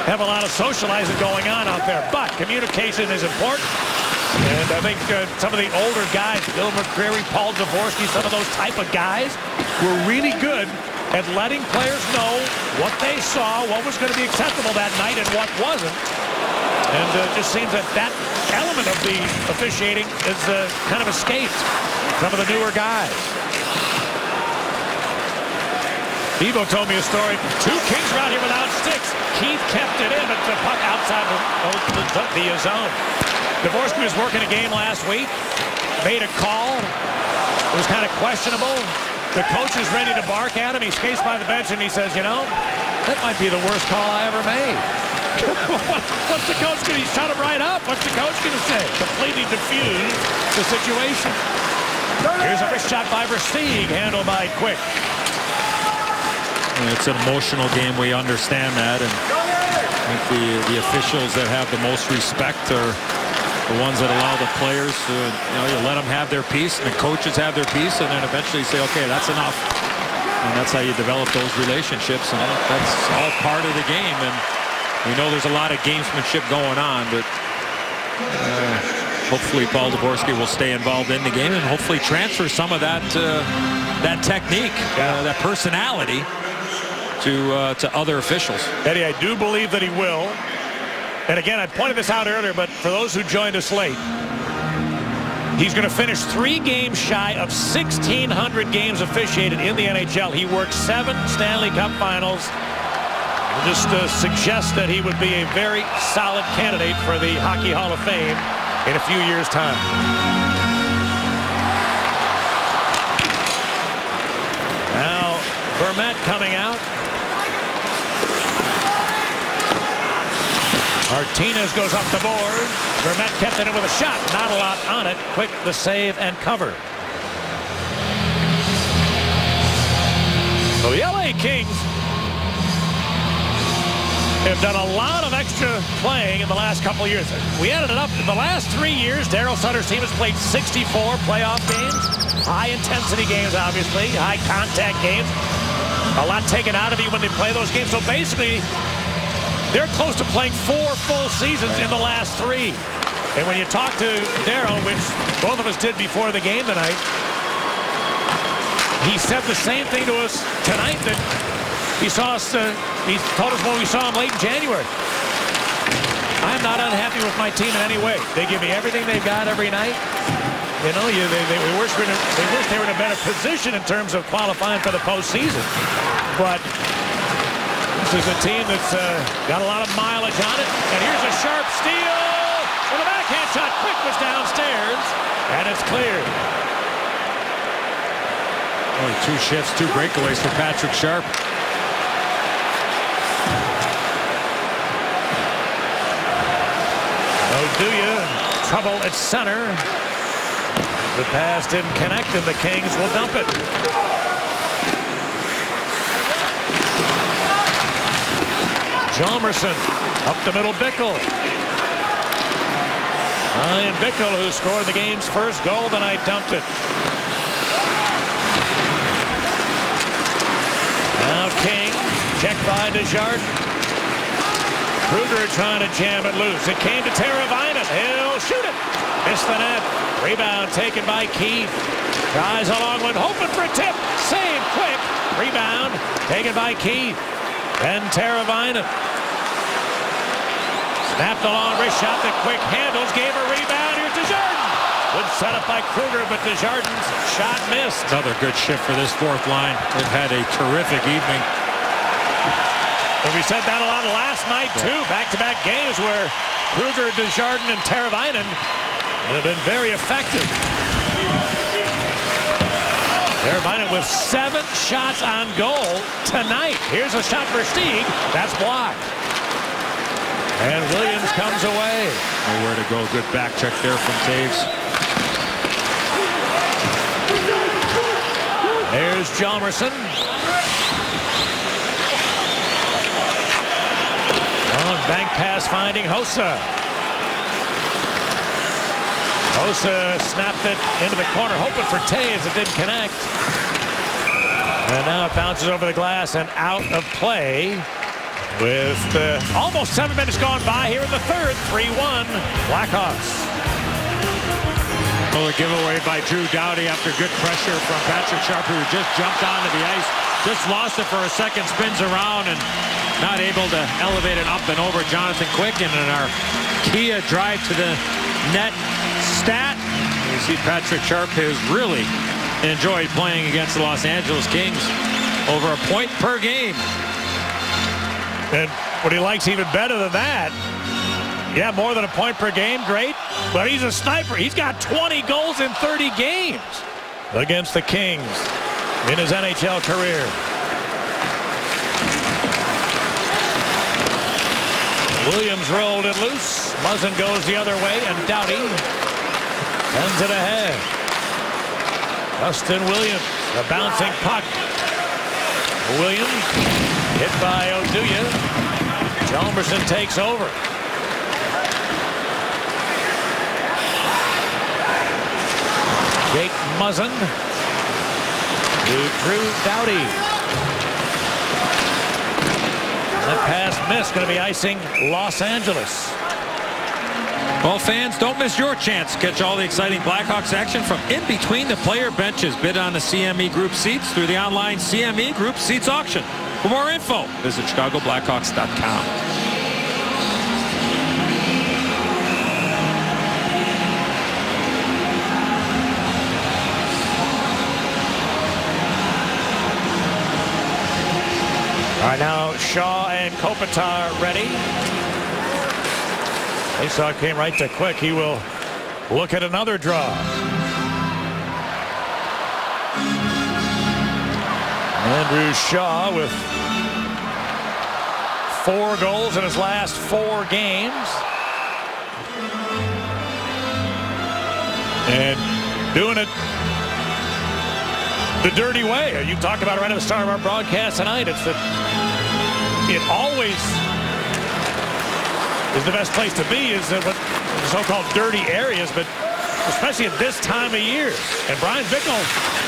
have a lot of socializing going on out there, but communication is important. And I think some of the older guys, Bill McCreary, Paul Dvorsky, some of those type of guys were really good at letting players know what they saw, what was going to be acceptable that night and what wasn't. And it just seems that that element of the officiating is kind of escaped some of the newer guys. Devo told me a story. 2 Kings are out here without sticks. Keith kept it in, but the puck outside the zone. Dvorsky was working a game last week, made a call. It was kind of questionable. The coach is ready to bark at him. He skates by the bench and he says, you know, that might be the worst call I ever made. What's the coach going to, he's shut him right up. What's the coach going to say? Completely diffused the situation. Here's a wrist shot by Versteeg, handled by Quick. It's an emotional game. We understand that, and I think the officials that have the most respect are the ones that allow the players to, you let them have their piece, and the coaches have their piece, and then eventually say, okay, that's enough. And that's how you develop those relationships, and that's all part of the game. And we know there's a lot of gamesmanship going on, but hopefully Paul Dvorsky will stay involved in the game and hopefully transfer some of that that technique, that personality to other officials. Eddie, I do believe that he will. And again, I pointed this out earlier, but for those who joined us late, he's going to finish 3 games shy of 1,600 games officiated in the NHL. He worked 7 Stanley Cup finals. I'll just suggest that he would be a very solid candidate for the Hockey Hall of Fame in a few years' time. Now, Vermette coming out. Martinez goes up the board. Vermette kept it in with a shot. Not a lot on it. Quick the save and cover. So the LA Kings have done a lot of extra playing in the last couple of years. We added it up. In the last 3 years, Daryl Sutter's team has played 64 playoff games. High-intensity games, obviously. High-contact games. A lot taken out of you when they play those games. So basically, they're close to playing 4 full seasons in the last 3. And when you talk to Daryl, which both of us did before the game tonight, he said the same thing to us tonight that he saw us. He told us when we saw him late in January. I'm not unhappy with my team in any way. They give me everything they've got every night. You know, they wish they were in a better position in terms of qualifying for the postseason. But this is a team that's got a lot of mileage on it. And here's a sharp steal. And the backhand shot. Quick was downstairs. And it's cleared. Only 2 shifts, 2 breakaways for Patrick Sharp. Oduya, trouble at center. The pass didn't connect, and the Kings will dump it. Hjalmarsson up the middle, Bickell. Ryan Bickell, who scored the game's first goal tonight, dumped it. Now King, checked by Desjardins. Kruger trying to jam it loose. It came to Teravainen. He'll shoot it. Missed the net. Rebound taken by Keith. Tries a long one, hoping for a tip. Save quick. Rebound taken by Keith. Then Teravainen. Snapped a long wrist shot that quick handles. Gave a rebound. Here's Desjardins. Good setup by Kruger, but Desjardins' shot missed. Another good shift for this fourth line. They've had a terrific evening. And we said that a lot last night, too. Back-to-back games where Kruger, Desjardins, and Teravainen have been very effective. Teravainen with 7 shots on goal tonight. Here's a shot for Stieg. That's blocked. And Williams comes away. Nowhere to go. Good back check there from Taves. There's Hjalmarsson. Long bank pass finding Hossa. Hossa snapped it into the corner, hoping for Taves. It didn't connect. And now it bounces over the glass and out of play. With almost 7 minutes gone by here in the third, 3-1 Blackhawks. Well, a giveaway by Drew Doughty after good pressure from Patrick Sharp, who just jumped onto the ice, just lost it for a second, spins around, and not able to elevate it up and over Jonathan Quicken. And our Kia drive to the net stat. You see Patrick Sharp has really enjoyed playing against the Los Angeles Kings. Over a point per game. And what he likes even better than that, yeah, more than a point per game, great. But he's a sniper. He's got 20 goals in 30 games against the Kings in his NHL career. Williams rolled it loose. Muzzin goes the other way, and Doughty sends it ahead. Justin Williams, the bouncing puck. Williams hit by Oduya. Hjalmarsson takes over. Jake Muzzin to Drew Doughty. That pass missed, going to be icing Los Angeles. Well, fans, don't miss your chance to catch all the exciting Blackhawks action from in between the player benches. Bid on the CME Group seats through the online CME Group seats auction. For more info, visit ChicagoBlackhawks.com. All right, now Shaw and Kopitar ready. Faceoff came right to Quick. He will look at another draw. Andrew Shaw with 4 goals in his last 4 games. And doing it the dirty way. You talked about it right at the start of our broadcast tonight. It's that it always is the best place to be is what the so-called dirty areas, but especially at this time of year. And Brian Bickell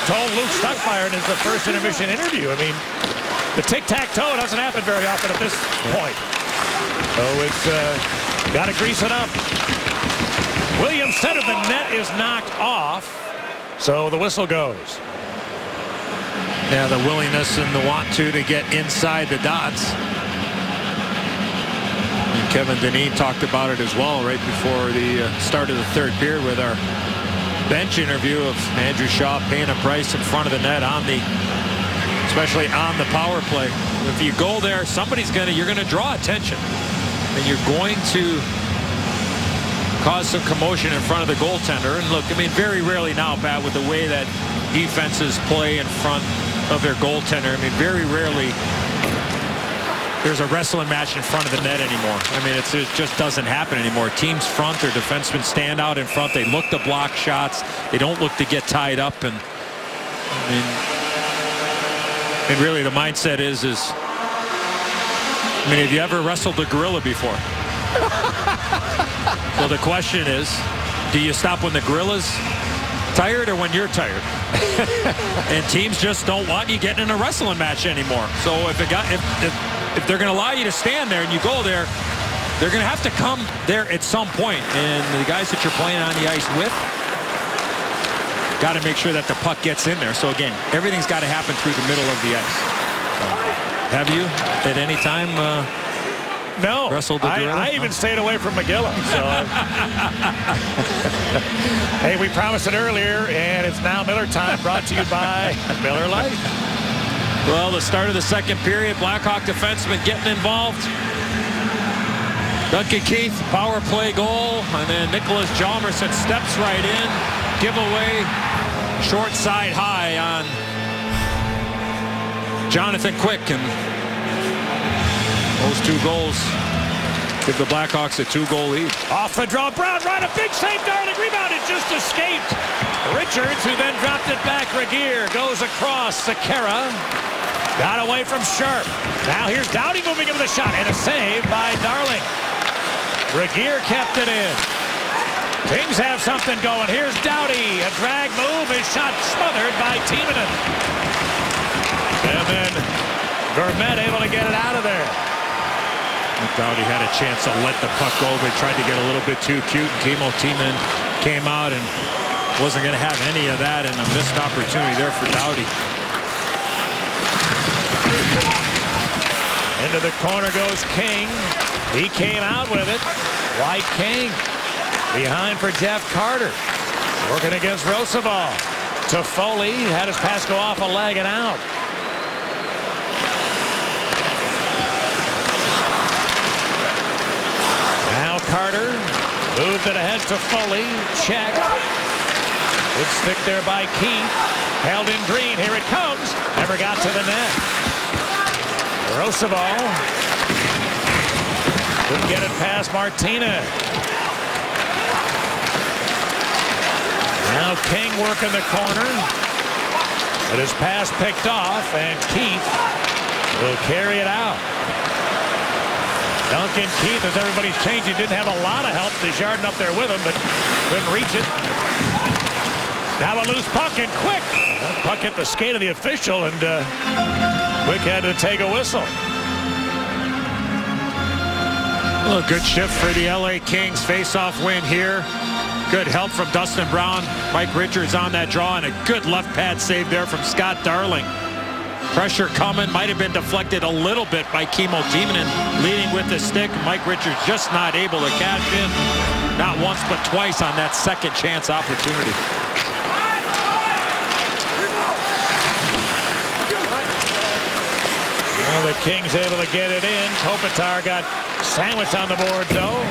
told Luke Stuckmeyer in his first intermission interview, I mean, the tic-tac-toe doesn't happen very often at this point. So it's got to grease it up. Williams said the net is knocked off, so the whistle goes. Yeah, the willingness and the want to get inside the dots. And Kevin Dineen talked about it as well right before the start of the third period with our bench interview of Andrew Shaw paying a price in front of the net on the, especially on the power play. If you go there, you're gonna draw attention, and you're going to cause some commotion in front of the goaltender. And look, I mean, very rarely now, Pat, with the way that defenses play in front of their goaltender, I mean, very rarely there's a wrestling match in front of the net anymore. I mean, it just doesn't happen anymore. Teams front, their defensemen stand out in front. They look to block shots. They don't look to get tied up. And I mean, really, the mindset is I mean, have you ever wrestled a gorilla before? So the question is, do you stop when the gorilla's tired or when you're tired? And teams just don't want you getting in a wrestling match anymore. So if they're going to allow you to stand there and you go there, they're going to have to come there at some point. And the guys that you're playing on the ice with got to make sure that the puck gets in there. So again, everything's got to happen through the middle of the ice. Have you at any time no, wrestled a gorilla? I even stayed away from McGill. So. Hey, we promised it earlier, and it's now Miller time, brought to you by Miller Lite. Well, the start of the second period, Blackhawk defenseman getting involved. Duncan Keith, power play goal, and then Nicholas Hjalmarsson steps right in. Giveaway, short side high on Jonathan Quick, and those 2 goals give the Blackhawks a 2-goal lead. Off the draw, Brown, right, a big save, Darling, rebound, it just escaped. Richards, who then dropped it back. Regeer goes across. Sekera got away from Sharp. Now here's Doughty moving into the shot, and a save by Darling. Regeer kept it in. Kings have something going. Here's Doughty, a drag move, his shot smothered by Timonen. And then Vermette able to get it out of there. Doughty had a chance to let the puck go, but tried to get a little bit too cute. Kimmo Timonen came out and wasn't going to have any of that, and a missed opportunity there for Doughty. Into the corner goes King. He came out with it. White King behind for Jeff Carter. Working against Roosevelt. Toffoli had his pass go off a leg and out. Now Carter moved it ahead to Foley. Check. Good stick there by Keith. Held in Green. Here it comes. Never got to the net. Roosevelt couldn't get it past Martinez. Now King working the corner. But his pass picked off, and Keith will carry it out. Duncan Keith, as everybody's changing, didn't have a lot of help. Desjardins up there with him, but couldn't reach it. Now a loose puck, and Quick. That puck hit the skate of the official, and Quick had to take a whistle. Well, a good shift for the LA Kings. Face-off win here. Good help from Dustin Brown. Mike Richards on that draw, and a good left pad save there from Scott Darling. Pressure coming, might have been deflected a little bit by Kimmo Timonen, leading with the stick. Mike Richards just not able to cash in. Not once, but twice on that second chance opportunity. Well, the Kings able to get it in. Kopitar got sandwiched on the board, though.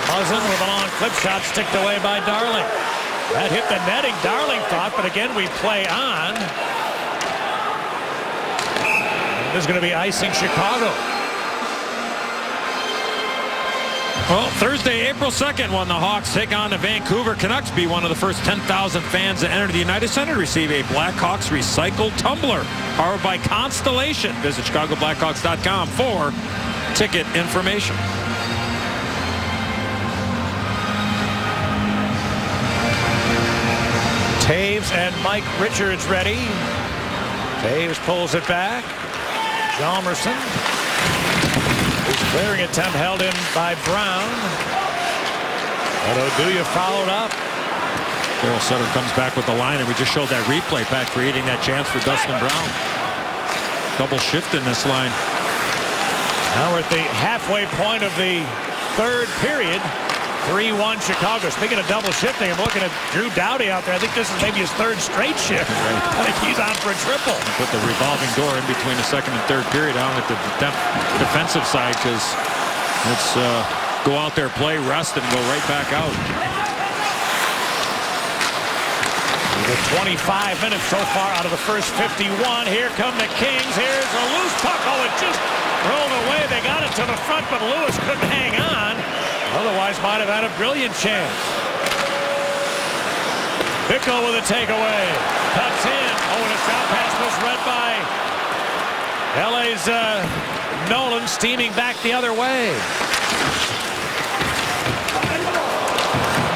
Muzzin with a long clip shot sticked away by Darling. That hit the netting, Darling thought, but again, we play on. This is going to be icing Chicago. Well, Thursday, April 2nd, when the Hawks take on the Vancouver Canucks, be one of the first 10,000 fans that enter the United Center to receive a Blackhawks recycled tumbler powered by Constellation. Visit ChicagoBlackhawks.com for ticket information. Taves and Mike Richards ready. Taves pulls it back. Hjalmarsson. His clearing attempt held in by Brown. But Oduya followed up. Daryl Sutter comes back with the line, and we just showed that replay back, creating that chance for Dustin Brown. Double shift in this line. Now we're at the halfway point of the third period. 3-1 Chicago. Speaking of double shifting, I'm looking at Drew Doughty out there. I think this is maybe his third straight shift. Right. I think he's on for a triple. Put the revolving door in between the second and third period on at the defensive side, because let's go out there, play, rest, and go right back out. The 25 minutes so far out of the first 51. Here come the Kings. Here's a loose puck. Oh, it just rolled away. They got it to the front, but Lewis couldn't hang on. Otherwise, might have had a brilliant chance. Bickle with a takeaway. Cuts in. Oh, and a shot pass was read by LA's Nolan, steaming back the other way.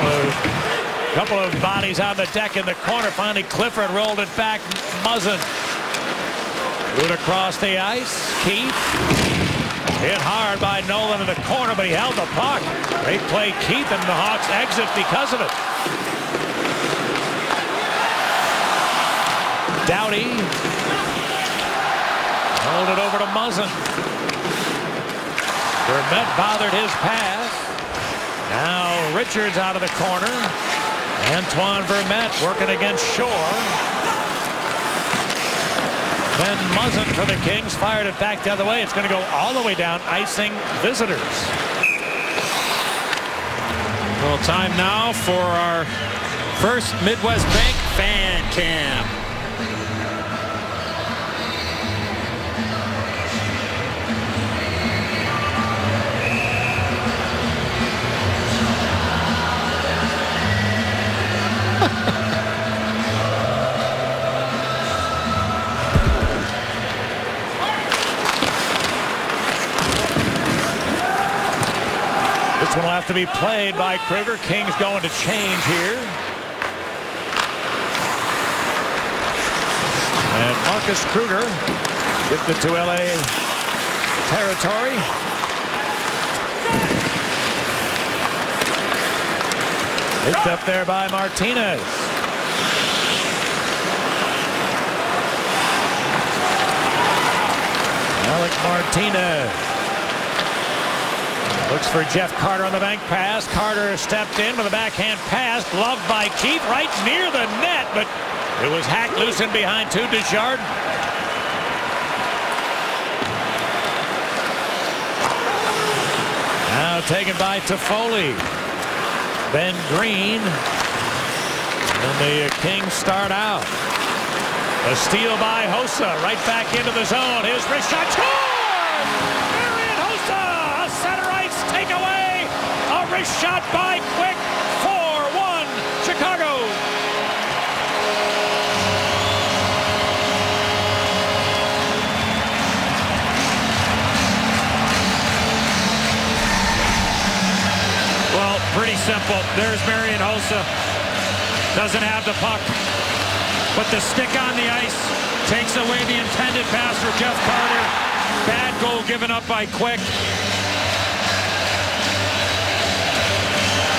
A couple of bodies on the deck in the corner. Finally, Clifford rolled it back. Muzzin moved across the ice. Keith hit hard by Nolan in the corner, but he held the puck. Great play, Keith, and the Hawks exit because of it. Doughty rolled it over to Muzzin. Vermette bothered his pass. Now Richards out of the corner. Antoine Vermette working against Shore. Then Muzzin for the Kings fired it back the other way. It's going to go all the way down, icing visitors. Well, time now for our first Midwest Bank fan cam. This one will have to be played by Kruger. Kings going to change here. And Marcus Kruger gets it to LA territory. Picked up there by Martinez. Alec Martinez looks for Jeff Carter on the bank pass. Carter stepped in with a backhand pass, gloved by Keith right near the net, but it was hacked loose in behind to Desjardins. Now taken by Toffoli. Ben Green. And the Kings start out. A steal by Hossa. Right back into the zone. Here's wrist shot. Score! Marian Hossa! A center ice takeaway. A wrist shot by Quick. 4-1 Chicago. Well, pretty simple. There's Marian Hossa. Doesn't have the puck. But the stick on the ice takes away the intended pass for Jeff Carter. Bad goal given up by Quick.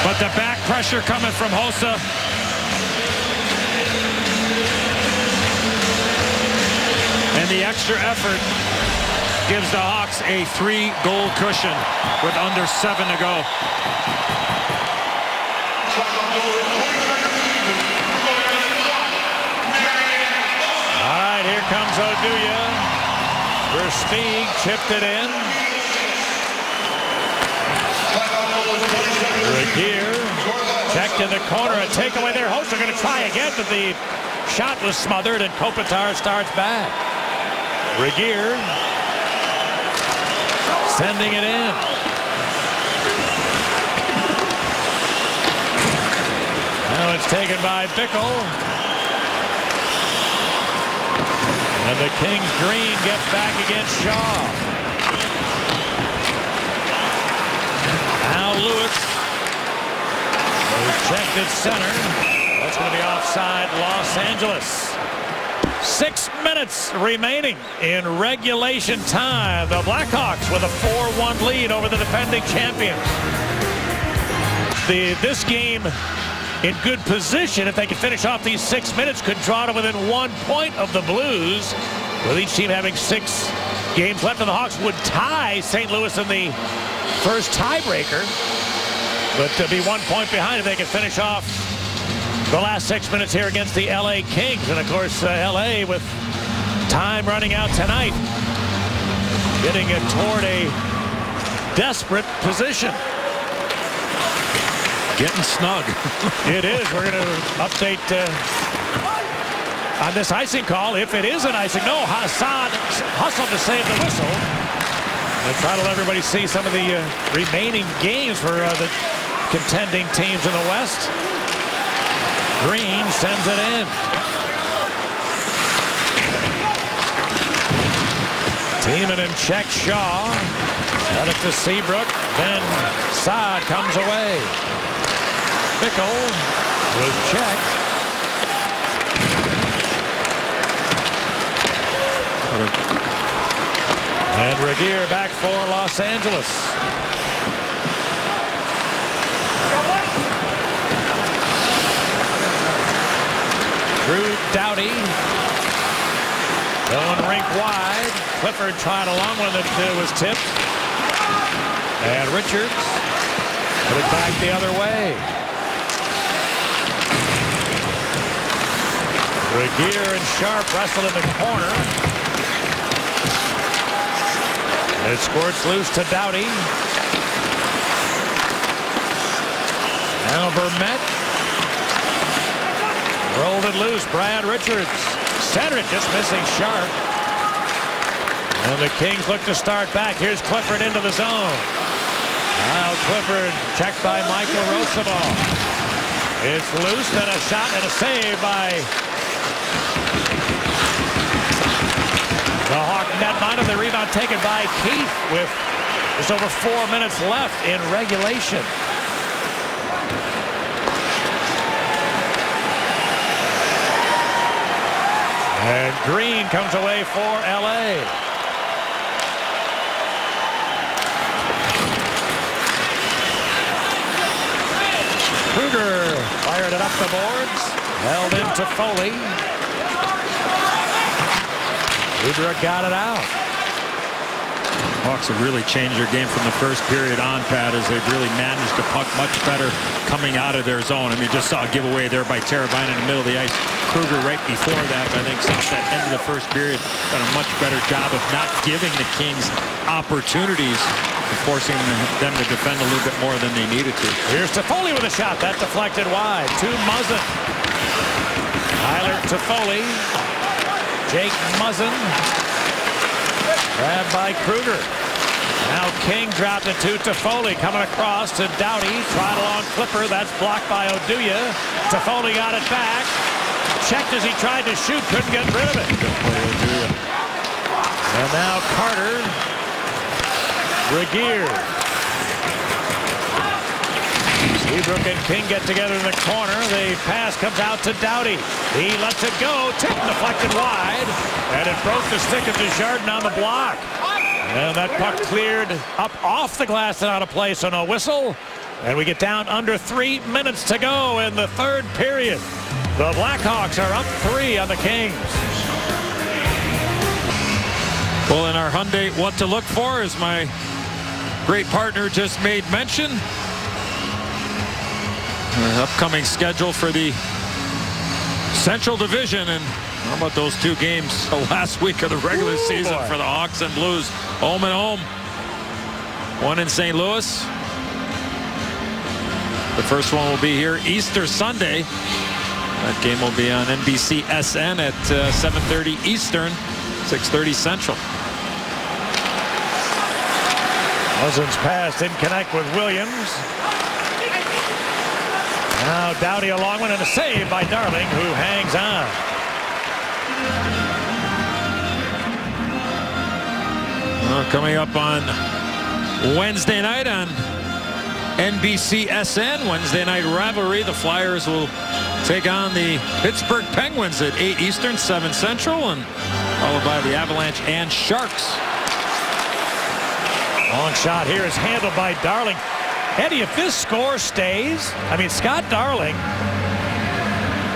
But the back pressure coming from Hossa. And the extra effort gives the Hawks a 3-goal cushion with under 7 to go. Here comes Oduya. Versteeg chipped it in. Regier checked in the corner. A takeaway there. Hossa going to try again, but the shot was smothered, and Kopitar starts back. Regier sending it in. Now it's taken by Bickle. And the Kings Green gets back against Shaw. Now Lewis is checked at center. That's going to be offside Los Angeles. 6 minutes remaining in regulation time. The Blackhawks with a 4-1 lead over the defending champions. This game in good position, if they can finish off these 6 minutes, could draw to within 1 point of the Blues, with each team having 6 games left. And the Hawks would tie St. Louis in the first tiebreaker, but to be 1 point behind if they can finish off the last 6 minutes here against the LA Kings. And of course, LA with time running out tonight, getting it toward a desperate position. Getting snug. It is. We're going to update on this icing call. If it is an icing, no, Hassan hustled to save the whistle. Let's try to let everybody see some of the remaining games for the contending teams in the West. Green sends it in. Teeman and check Shaw. Got it to Seabrook. Then Saad comes away. Bickle was checked. And Regier back for Los Angeles. Drew Doughty. Going rink wide. Clifford tried a long one that was tipped. And Richards put it back the other way. Regier and Sharp wrestle in the corner. It squirts loose to Doughty. Now Vermette. Rolled it loose. Brad Richards. Center it, just missing Sharp. And the Kings look to start back. Here's Clifford into the zone. Now Clifford checked by Michael Rosabal. It's loose, then a shot and a save by the Hawk netminder. The rebound taken by Keith with just over 4 minutes left in regulation. And Green comes away for LA. Kruger fired it up the boards. Held into Foley. Kruger got it out. Hawks have really changed their game from the first period on, Pat, as they've really managed the puck much better coming out of their zone. I mean, just saw a giveaway there by Teravainen in the middle of the ice. Kruger right before that, but I think since that end of the first period, done a much better job of not giving the Kings opportunities and forcing them to defend a little bit more than they needed to. Here's Toffoli with a shot. That deflected wide. To Muzzin. Tyler Toffoli. Jake Muzzin. Grabbed by Kruger. Now King dropped it to Toffoli. Coming across to Doughty. Tried along Clipper. That's blocked by Oduya. Toffoli got it back. Checked as he tried to shoot. Couldn't get rid of it. Good play, Oduya. And now Carter. Regier. Seabrook and King get together in the corner. The pass comes out to Doughty. He lets it go. Tip deflected wide. And it broke the stick of Desjardins on the block. And that puck cleared up off the glass and out of play, so no whistle. And we get down under 3 minutes to go in the third period. The Blackhawks are up 3 on the Kings. Well, in our Hyundai, what to look for, as my great partner just made mention. The upcoming schedule for the Central Division, and how about those 2 games the last week of the regular season for the Hawks and Blues, home and home. One in St. Louis. The first one will be here Easter Sunday. That game will be on NBC SN at 7:30 Eastern, 6:30 Central. Muzzin's pass didn't connect with Williams. Now Doughty a long one and a save by Darling, who hangs on. Well, coming up on Wednesday night on NBC SN, Wednesday night rivalry, the Flyers will take on the Pittsburgh Penguins at 8 Eastern, 7 Central, and followed by the Avalanche and Sharks. Long shot here is handled by Darling. Eddie, if this score stays, I mean, Scott Darling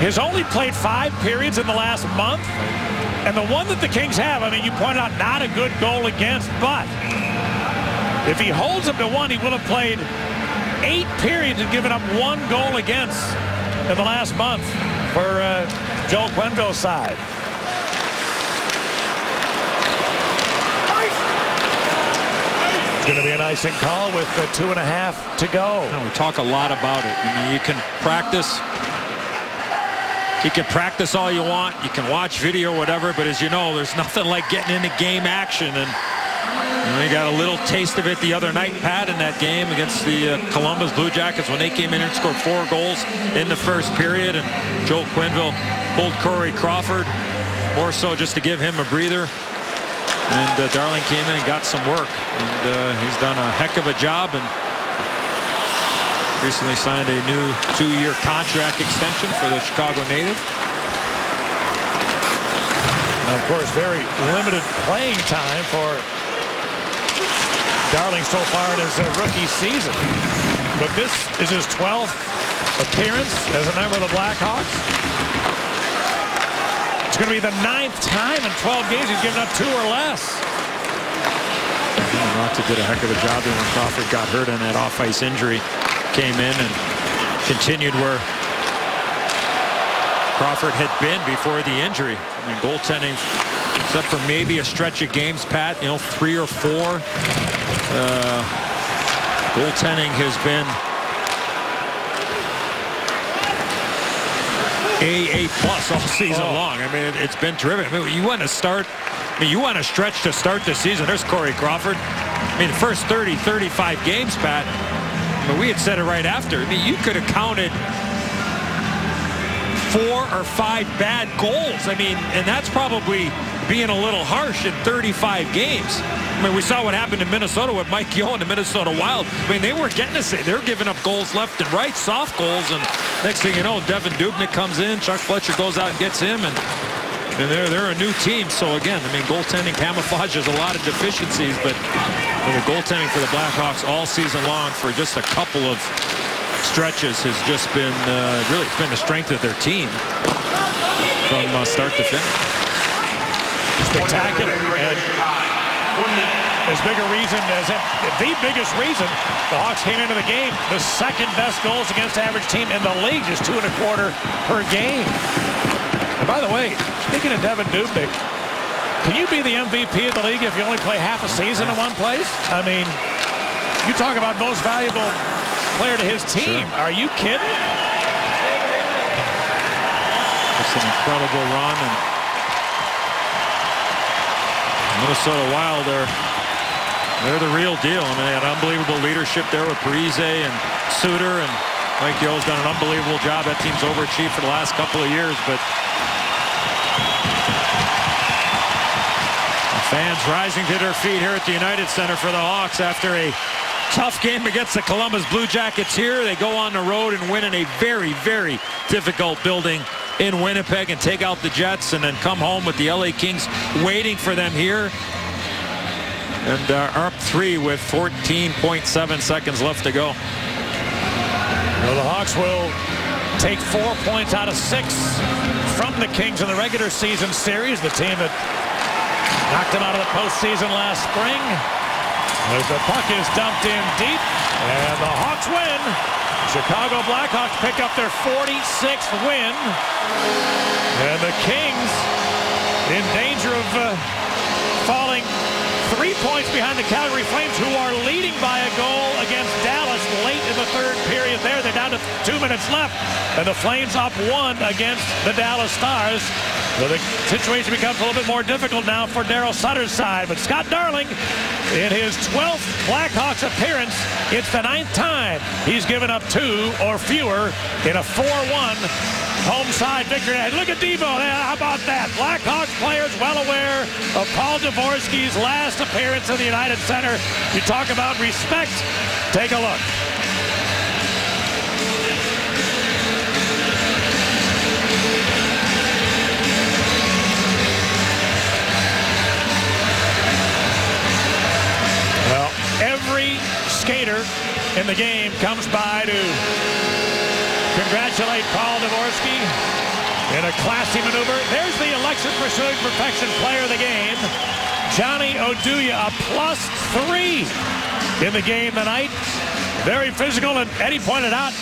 has only played 5 periods in the last month. And the one that the Kings have, I mean, you pointed out, not a good goal against, but if he holds them to 1, he will have played 8 periods and given up 1 goal against in the last month for Joel Quenneville's side. It's going to be an icing call with 2.5 to go. We talk a lot about it. I mean, you can practice. You can practice all you want. You can watch video, whatever. But as you know, there's nothing like getting into game action. And We got a little taste of it the other night, Pat, in that game against the Columbus Blue Jackets when they came in and scored 4 goals in the first period. And Joel Quenneville pulled Corey Crawford, more so just to give him a breather. And Darling came in and got some work. And he's done a heck of a job and recently signed a new 2-year contract extension for the Chicago native. And of course, very limited playing time for Darling so far in his rookie season. But this is his 12th appearance as a member of the Blackhawks. It's going to be the 9th time in 12 games he's given up 2 or less. Rotta did a heck of a job there when Crawford got hurt on that off-ice injury. Came in and continued where Crawford had been before the injury. I mean, goaltending, except for maybe a stretch of games, Pat, 3 or 4. Goaltending has been A+ all season long. I mean, it's been terrific. I mean, you want to stretch to start the season. There's Corey Crawford. I mean, the first 30, 35 games, Pat, but we had said it right after. I mean, you could have counted 4 or 5 bad goals. I mean, and that's probably being a little harsh in 35 games. I mean, we saw what happened in Minnesota with Mike Yeo and the Minnesota Wild. I mean, they weren't getting us. They were giving up goals left and right, soft goals, and next thing you know, Devan Dubnyk comes in, Chuck Fletcher goes out and gets him, and they're a new team. So again, I mean, goaltending camouflages a lot of deficiencies, but the goaltending for the Blackhawks all season long for just a couple of stretches has just been really, it's been the strength of their team from start to finish. Spectacular. And as big a reason as the biggest reason the Hawks came into the game, the second best goals against average team in the league, just 2.25 per game. And by the way, speaking of Devan Dubnyk, can you be the MVP of the league if you only play half a season in one place? I mean, you talk about most valuable player to his team. Sure. Are you kidding? It's an incredible run, and Minnesota Wild, they're the real deal. I mean, they had unbelievable leadership there with Parise and Suter, and Mike Yeo's done an unbelievable job. That team's overachieved for the last couple of years, but the fans rising to their feet here at the United Center for the Hawks after a tough game against the Columbus Blue Jackets here. They go on the road and win in a very, very difficult building in Winnipeg and take out the Jets, and then come home with the LA Kings waiting for them here. And are up 3 with 14.7 seconds left to go. Well, the Hawks will take 4 points out of 6 from the Kings in the regular season series, the team that knocked them out of the postseason last spring. As the puck is dumped in deep, and the Hawks win. Chicago Blackhawks pick up their 46th win. And the Kings in danger of falling 3 points behind the Calgary Flames, who are leading by a goal against Dallas late in the third period there. They're down to 2 minutes left, and the Flames up 1 against the Dallas Stars. So the situation becomes a little bit more difficult now for Daryl Sutter's side. But Scott Darling, in his 12th Blackhawks appearance, it's the 9th time he's given up 2 or fewer in a 4-1 home side victory. And look at Devo. How about that? Blackhawks players well aware of Paul Dvorsky's last appearance in the United Center. You talk about respect. Take a look. Well, every skater in the game comes by to congratulate Paul Dvorsky in a classy maneuver. There's the election pursuing perfection player of the game, Johnny Oduya, a +3 in the game tonight. Very physical, and Eddie pointed out,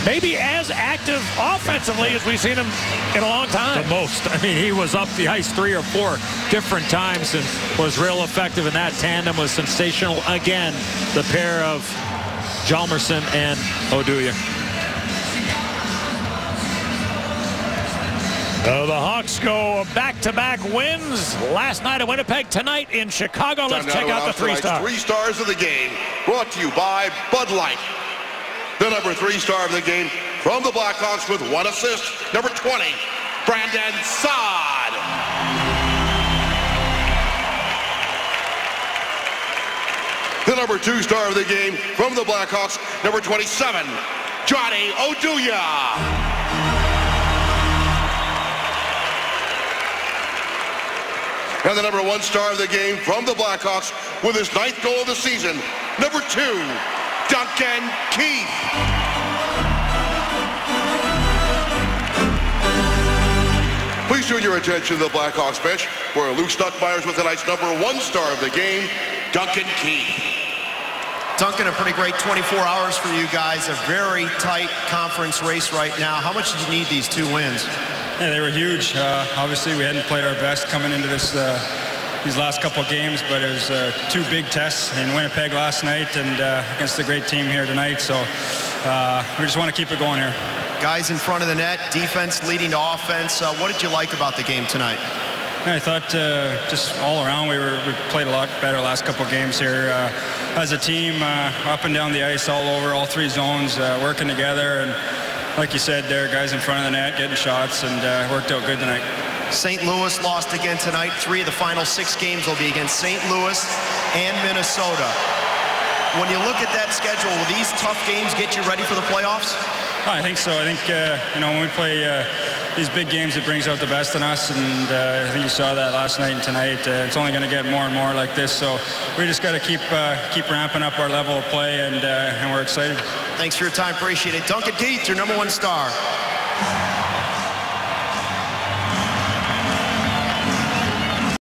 maybe as active offensively as we've seen him in a long time. The most. I mean, he was up the ice 3 or 4 different times and was real effective, and that tandem was sensational. Again, the pair of Hjalmarsson and Oduya. So the Hawks go back-to-back wins. Last night at Winnipeg, tonight in Chicago. Let's check out the 3-star. 3 stars of the game, brought to you by Bud Light. The number 3 star of the game from the Blackhawks with 1 assist, number 20, Brandon Saad. The number 2 star of the game from the Blackhawks, number 27, Johnny Oduya. And the number 1 star of the game from the Blackhawks with his 9th goal of the season, number 2, Duncan Keith. Please turn your attention to the Blackhawks bench, where Luke Stuckmeyers with tonight's number 1 star of the game, Duncan Keith. Duncan, a pretty great 24 hours for you guys. A very tight conference race right now. How much did you need these 2 wins? Yeah, they were huge. Obviously, we hadn't played our best coming into these last couple of games, but it was 2 big tests in Winnipeg last night and against a great team here tonight. So we just want to keep it going here. Guys in front of the net, defense leading to offense. What did you like about the game tonight? I thought just all around we played a lot better last couple of games here as a team, up and down the ice, all over, all 3 zones, working together. And like you said there, guys in front of the net getting shots, and worked out good tonight. St. Louis lost again tonight. 3 of the final 6 games will be against St. Louis and Minnesota. When you look at that schedule, will these tough games get you ready for the playoffs? I think so. I think, when we play these big games, it brings out the best in us, and I think you saw that last night and tonight. It's only going to get more and more like this, so we just got to keep ramping up our level of play, and we're excited. Thanks for your time. Appreciate it. Duncan Keith, your number 1 star.